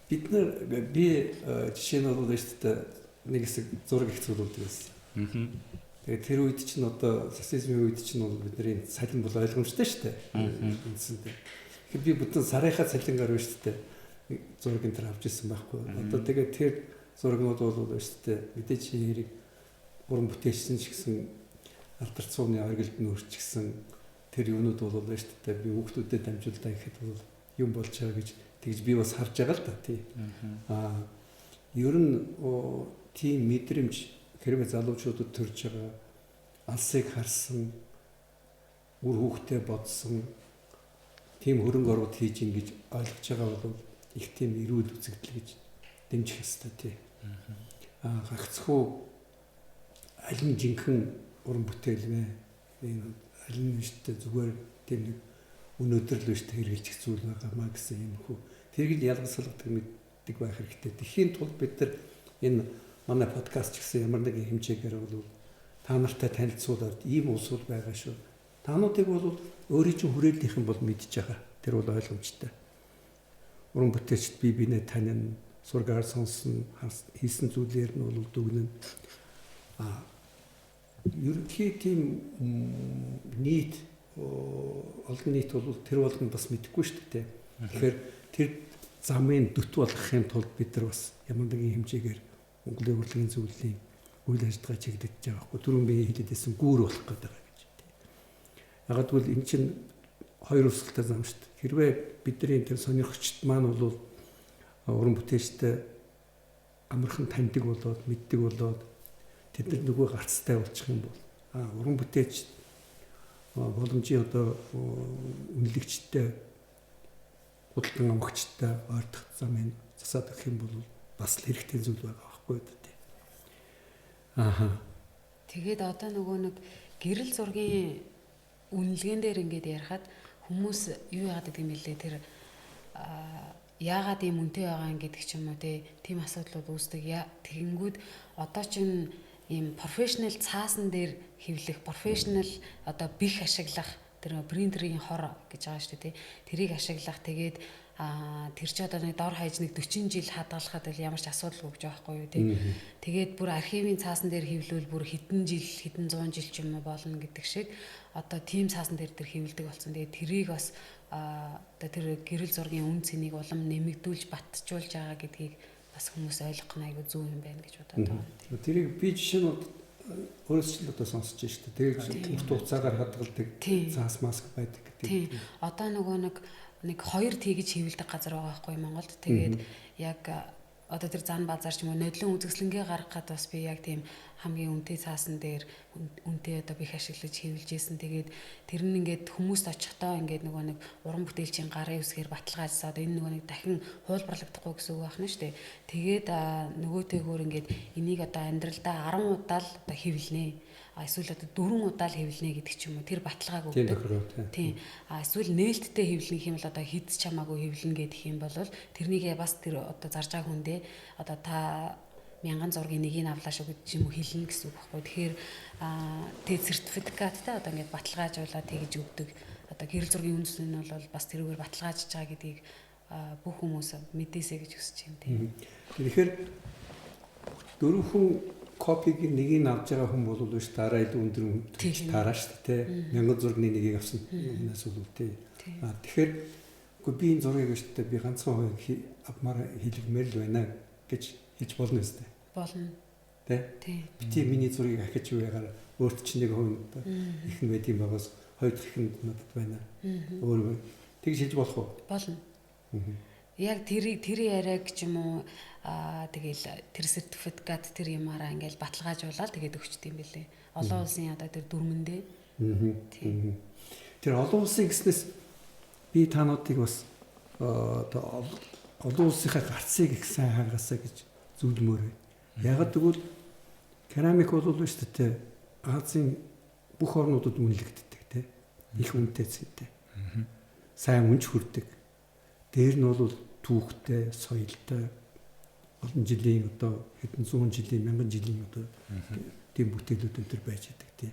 Би жишээ нь бол шүү дээ нэг хэсэг зураг их зүйлүүд байсан. Тэгээд тэр үед чинь одоо социализмын үед чинь бол бидний салин бол ойлгомжтой шүү дээ. Үндсэндээ. Тэгэхээр би бүтэн сарынхаа салингаар байна шүү дээ. Зураг энэ төр авч ирсэн байхгүй. Одоо тэгээд тэр зурагнууд бол шүү дээ мэдээж хэрэг уран бүтээлчсэн ч гэсэн алдарт сууны оргилд нүүрчгсэн тэр юмнууд бол шүү дээ би хүүхдүүдэд дамжуулдаа гэхэд бол юм болж байгаа гэж тэгж би бас харж байгаа л да тий. Ер нь тийм мэдрэмж хэрвээ залуучуудад төрж байгаа алсыг харсан үр хүүхдээ бодсон тийм хөрөнгө оруулалт хийж ин гэж ойлгож байгаа бол их тийм эрүүл үзэгдэл гэж дэмжих ёстой тий. Гагцхүү аль нь жинхэнэ уран бүтээл вэ? Аль нь штэ зүгээр тийм нэг өнөөдөр л штэ хэрэгжилчих зүйл байгаамаа гэсэн юм хөө. Тэрийг ялгасгалдаг мэддэг байх хэрэгтэй. Тэхийн тулд бид нар энэ манай подкаст ч гэсэн ямар нэгэн хэмжээгээр бол та нартай танилцуулаад ийм улсууд байгаа шүү. Таануудыг бол өөрийн чинь хүрээллийнхэн бол мэдж байгаа. Тэр бол ойлгомжтой. Уран бүтээлчд бие биенээ танин, сургаар сонсон, хийсэн зүйлээр нь бол дүгнэн. Ерөнхий тийм нийт олон нийт бол тэр болгонд бас мэдэхгүй шүү дээ. Тэгэхээр тэр замын дөт болгохын тулд бид нар бас ямар нэгэн хэмжээгээр Монголын урлагийн зөвлөлийн үйл ажиллагаа чиглэж байгаа байхгүй. Түрүүн би хэлээдсэн гүүр болох гэдэг байгаа гэж. Ягаад гэвэл эн чинь хоёр өсөлттэй зам шүү дээ. Хэрвээ бидний тэр сонирхогчд маань бол уран бүтээлчтэй амархан таньдаг болоод мэддэг болоод тэд нар нөгөө гарцтай болчих юм бол уран бүтээлч боломжийн одоо үнэлэгчтэй худалдан авахчтай ойртох замын засаад өгөх юм бол бас л хэрэгтэй зүйл байгаа байхгүй юу тий. Тэгээд одоо нөгөө нэг гэрэл зургийн үнэлгээн дээр ингээд ярихад хүмүүс юу яагаад гэдэг юм бэлээ тэр яагаад ийм үнэтэй байгаа юм гэдэг ч юм уу тийм асуудлууд үүсдэг. Тэгэнгүүт одоо чинь ийм профешнл цаасан дээр хэвлэх, профешнл одоо бих ашиглах тэр принтерийн хор гэж байгаа шүү дээ. Тэрийг ашиглах тэгээд тэр чи одоо нэг дор хаяж нэг 40 жил хадгалахад бол ямар ч асуудалгүй гэж байгаа байхгүй юу тий. Тэгээд бүр архивын цаасан дээр хэвлүүл бүр хэдэн 100 жил ч юм уу болно гэдэг шиг одоо тийм цаасан дээр тэр хэвлдэг болсон. Тэгээд тэрийг бас одоо тэр гэрэл зургийн үн цэнийг улам нэмэгдүүлж батжуулж байгаа гэдгийг бас хүмүүс ойлгох нь айгүй зөв юм байна гэж бодоод байгаа. Тэрийг би жишээ нь өөрөөс ч л одоо сонсож байна шүү дээ. Тэр урт хугацаагаар хадгалдаг цаас маск байдаг гэдэг. Одоо нөгөө нэг хоёр тэгж хэвлдэг газар байгаа байхгүй Монголд. Тэгээд яг одоо тэр зан базар ч юм уу нодлон үзэсгэлэнгээ гаргахад бас би яг тийм хамгийн үнэтэй цаасан дээр үнэтэй одоо бих ашиглаж хэвлж ийсэн. Тэгээд тэр нь ингээд хүмүүст очихдоо ингээд нөгөө нэг уран бүтээлчийн гарын үсгээр баталгаажсаад энэ нөгөө нэг дахин хуулбарлагдахгүй гэсэн үг байна шүү дээ. Тэгээд нөгөөтэйгөр ингээд энийг одоо амьдралдаа 10 удаа л одоо хэвлэнэ. Эсвэл одоо 4 удаа л хэвлэнэ гэдэг ч юм уу тэр баталгааг өгдөг. Тийм. Эсвэл нээлттэй хэвлэх юм бол одоо хэд ч хамаагүй хэвлэнэ гэдэг юм бол тэрнийг бас тэр одоо зарж байгаа хүндээ одоо та 1000 зургийн нэгийг авлаа шүү гэж юм уу хэлнэ гэсэн үг байхгүй. Тэгэхээр тэг сертификаттай одоо ингээд баталгаажуулаад тэгж өгдөг. Одоо гэрэл зургийн үндэс нь бол бас тэрүүгээр баталгаажж байгаа гэдгийг бүх хүмүүс мэдээсэй гэж хүсэж байна тийм. Тэгэхээр дөрвөн копиг нэгийг авч байгаа хүн бол биш дараа илүү өндөр таараа шүү дээ. 1000 зургийн нэгийг авсан юмнаас үлдээ. Тэгэхээр би энэ зургийг өштэй би ганцхан хувийн авмаар хэлмээр л байна гэж хэлж болно үстэй. Болно. Тэ? Би миний зургийг ахиж үегаар өөрт чинь нэг хувийн их нь байд юм байгаас хоёр дахь нь надад байна. Өөр тэгж хэлж болох уу? Болно. Яг тэр яриаг ч юм уу тэгэл тэр сертификат тэр юмараа ингээл баталгаажуулаад тэгээд өгчт юм бэлээ. Олон улсын одоо тэр дүрмэндээ. Тэр олон улсын гэснээс би таануудыг бас олон улсынхаа гарцыг их сайн хаагаасаа гэж зүйлмөр. Ягаад гэвэл керамик бол шүү дээ Азийн бүх орнуудад үнэлэгддэг тийм их үнэтэй зүйтэй. Сайн үнж хүрдэг. Дээр нь бол түүхтэй, соёлтой олон жилийн одоо хэдэн 100 жилийн 1000 жилийн одоо тийм бүтээлүүд өнтер байж байдаг тийм.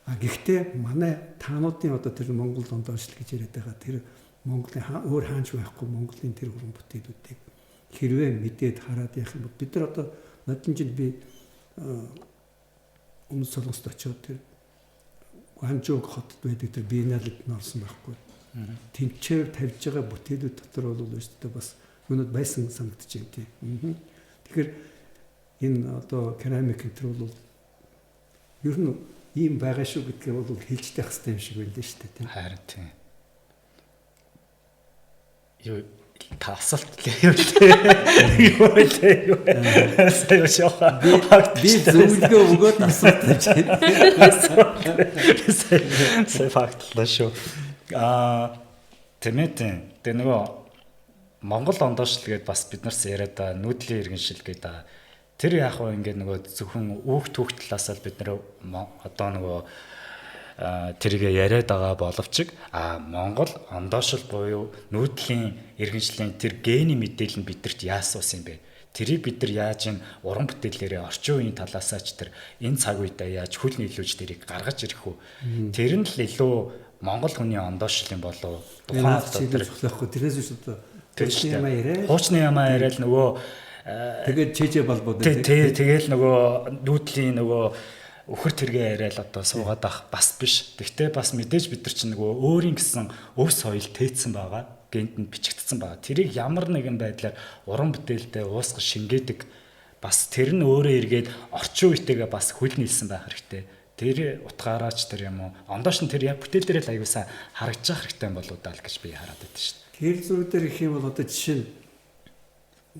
Гэхдээ манай таануудын одоо тэр Монгол ондоошл гэж яриад байгаа тэр Монголын өөр хаанч байхгүй Монголын тэр уран бүтээлүүдийг хэрвээ мэдээд хараад явах юм бол бид нар одоо нодлон жил би өмнө Солонгост очиод тэр Гуанчжоу хотод байдаг тэр биенналд норсон байхгүй. Тэнцээр тавьж байгаа бүтээлүүд дотор бол өөртөө бас өнөд байсан санагдаж байна тийм. Тэгэхээр энэ одоо керамик энэ бол ер нь ийм байгаа шүү гэдгээ бол хэлж тавих хэрэгтэй юм шиг байна л шүү дээ тийм. Харин тийм. Юу та асуулт лээ юу лээ. Сайн шоха. Би зөвлөгөө өгөөд асуулт гэж байна. Сайн фактлаа шүү. Тэмээтэй. Тэ нөгөө Монгол ондоошл гэдээ бас бид нарс яриад нүүдлийн иргэншил гэдэг. Тэр яг хөө ингээд нөгөө зөвхөн үүх түүх талаас л бид нар одоо нөгөө тэрийг яриад байгаа боловч Монгол ондоошл буюу нүүдлийн иргэншлийн тэр гений мэдээлэл нь бидэрт яасуусан юм бэ? Тэрийг бид нар яаж энэ уран бүтээлээрээ орчин үеийн талаасаа ч тэр энэ цаг үедээ яаж хөл нийлүүлж тэрийг гаргаж ирэх үү? Тэр нь л илүү Монгол хүний ондоошл юм болов тухайн одоо тэрнээс биш одоо хуучны ямаа яриад нөгөө тэгээд чэжэ болбод тэгэл нөгөө нүүдлийн нөгөө өхөр тэргээ яриад одоо суугаад ах бас биш. Тэгтээ бас мэдээж бид нар чинь нөгөө өөрийн гэсэн өв соёл тээцсэн байгаа. Гент нь бичигдсэн байгаа. Тэрийг ямар нэгэн байдлаар уран бүтээлдээ уусгах шингээдэг бас тэр нь өөрөө эргээд орчин үетэйгээ бас хөл нийлсэн байх хэрэгтэй. Тэр утгаараач тэр юм уу ондоош нь тэр яг бүтээл дээрээ л аюулсаа харагдчих хэрэгтэй юм болоо даа л гэж би хараад байдаг шүү дээ. Тэр зураг дээр их юм бол одоо жишээ нь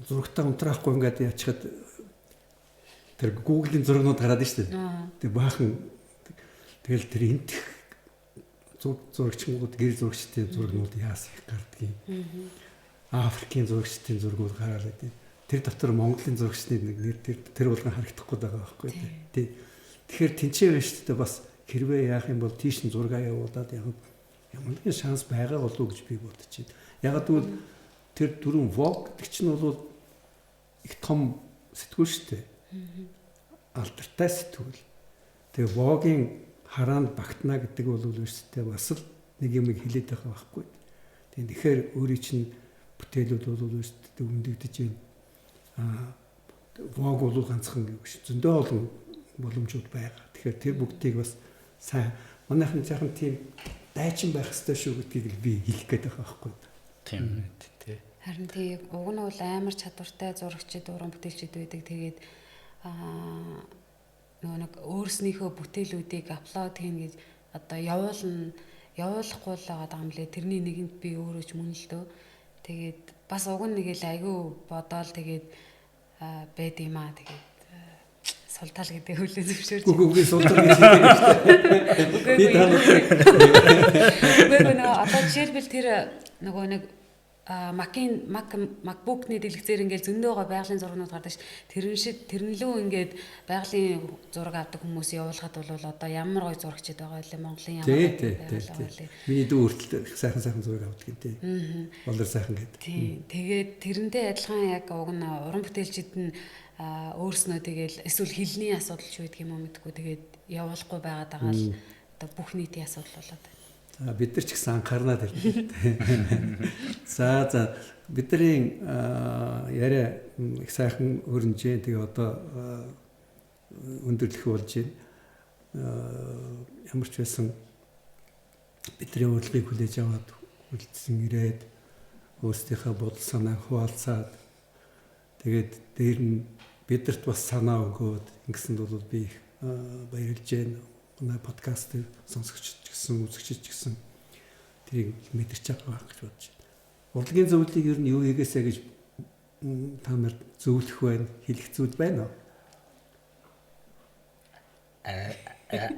зурагтаа унтраахгүй ингээд яачихад тэр Google-ийн зурагнууд хараад шүү дээ. Тэг баахан тэгэл тэр энт зурагчнууд гэр зурагчдын зурагнууд яас их гардгийг. Африкийн зурагчдын зургууд гараад байдаг. Тэр дотор Монголын зурагчдын нэг нэр тэр болгон харагдахгүй байгаа байхгүй тий. Тэгэхээр тэнцээ байж тээ бас хэрвээ яах юм бол тийш нь зураг явуулаад ямар нэгэн шанс байгаа болов уу гэж би бодож байна. Яг тэгвэл тэр дөрөв Vogue гэдэг чинь бол их том сэтгүүл шүү дээ. Алдартай сэтгүүл. Тэгээ Vogue-ийн хараанд багтана гэдэг бол үүстэй бас л нэг юм хэлээд байгаа байхгүй. Тэгэхээр өөрийн чинь бүтээлүүд бол үүстэй өндөгдөж байна. Vogue бол ганцхан биш. Зөндөө олон боломжууд байгаа. Тэгэхээр тэр бүгдийг бас сайн манайхан жаахан тийм дайчин байх хэрэгтэй шүү гэдгийг би хэлэх гээд байгаа байхгүй. Тийм тий. Харин тий уг нь бол амар чадвартай зурагчид, уран бүтээлчид байдаг. Тэгээд нөгөө нэг өөрснийхөө бүтээлүүдийг аплод хийн гэж одоо явуулахгүй л байгаа юм лээ. Тэрний нэгэнд би өөрөө ч мөн л дөө. Тэгээд бас уг нь нэг л айгүй бодоол тэгээд байд юм аа. Тэгээд султал гэдэг хөлөө зөвшөөрч. Үгүй султал гэж хэлдэг шүү дээ. Би таалагдсан. Одоо жишээлбэл тэр нөгөө нэг MacBook-ны дэлгэцээр ингээд зөндөөгөө байгалийн зургууд гардаг ш. Тэрнлүү ингээд байгалийн зураг авдаг хүмүүс явуулахад бол одоо ямар гоё зурагчид байгаа вэ? Монголын ямар байгаа вэ? Миний дүү хүртэл сайхан зураг авдаг юм тий. Болор сайхан гэдэг. Тий. Тэгээд тэрнтэй адилхан яг уг нь уран бүтээлчид нь өөрснөө тэгэл эсвэл хилний асуудал ч үүдг юм уу мэдгүй тэгээд явуулахгүй байгаад байгаа л одоо бүх нийтийн асуудал болоод байна. Бид нар ч гэсэн анхаарнаа тэр. За бидний яриа их сайхан хөрнж जैन тэгээ одоо өндөрлөх болж байна. Ямар ч байсан бидний урилгыг хүлээж аваад үлдсэн ирээд өөрсдийнхөө бодол санаа хуваалцаад тэгээд дээр нь бидэрт бас санаа өгөөд ингэсэнд бол би баярлж байна. Манай подкастыг сонсогчд гэсэн үзэгчд гэсэн тэрийг мэдэрч байгаа гэж бодож байна. Урлагийн зөвлөлийг ер нь юу хийгээсэ гэж та нарт зөвлөх байна, хэлэх зүйл байна уу?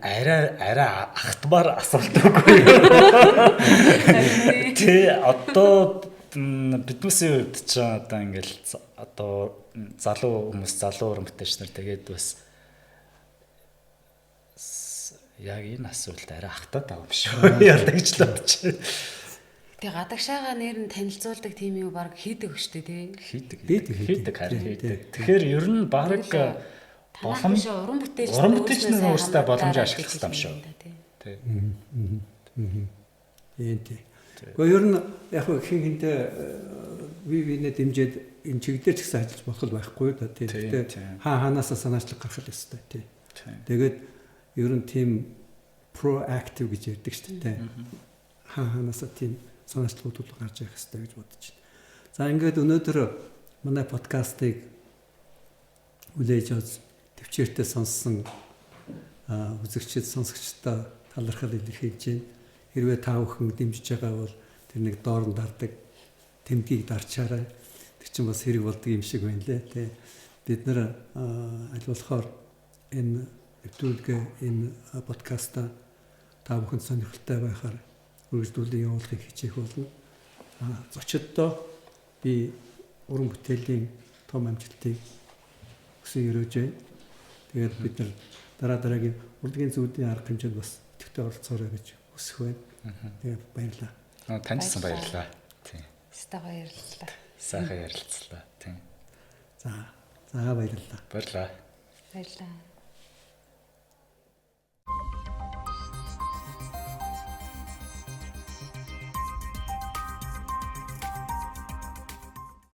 Арай ахтмаар асуулт үгүй. Тэ одоо биднээсээ үед ч одоо ингээл одоо залуу хүмүүс залуу уран бүтээлч нар тэгээд бас яг энэ асуулт арай ахтаад байгаа юм шүү. Яадаг ч л бодож байна. Тэгээ гадагшаага нэр нь танилцуулдаг тийм юу баг хийдэг шүү дээ тий. Хийдэг харин хийдэг. Тэгэхээр ер нь баг боломж уран бүтээлч нар өөрсдөө боломж ашиглах хэрэгтэй юм шүү. Тий. Тий. Гэхдээ ер нь яг хинтээ вивнэ дэмжиж энэ чиглэлээр ч гэсэн ажиллаж болох байхгүй да тий. Гэхдээ хаанаасаа санаачлаг гарах л ёстой тий. Тэгээд ер нь тийм proactive гэж ярьдаг шүү дээ. Хаанаасаа тийм санаачлалууд гарч ирэх хэрэгтэй гэж бодож байна. За ингээд өнөөдөр манай подкастыг хүлээж авч төвчээртэй сонссон үзэгчид сонсогчдоо талархал илэрхийлж байна. Хэрвээ та бүхэн дэмжиж байгаа бол тэр нэг доор нь дардаг тэмдгийг дарчаарай. Тэр чинь бас хэрэг болдог юм шиг байна лээ. Тэ бид нэр аль болохоор энэ нэвтрүүлгээ энэ подкаста та бүхэнд сонирхолтой байхаар үргэлжлүүлэн явуулахыг хичээх болно. Зочддоо би уран бүтээлийн том амжилтыг хүсэн өрөөж байна. Тэгээд бид нар дараагийн урлагийн зөвлөлийн арга хэмжээнд бас идэвхтэй оролцоорой гэж хүсэх байна. Тэгээд баярлалаа. Таньсан баярлалаа. Тийм. Стага ярилцлаа. Сайхан ярилцлаа. Тийм. За баярлалаа. Баярлалаа. Баярлалаа.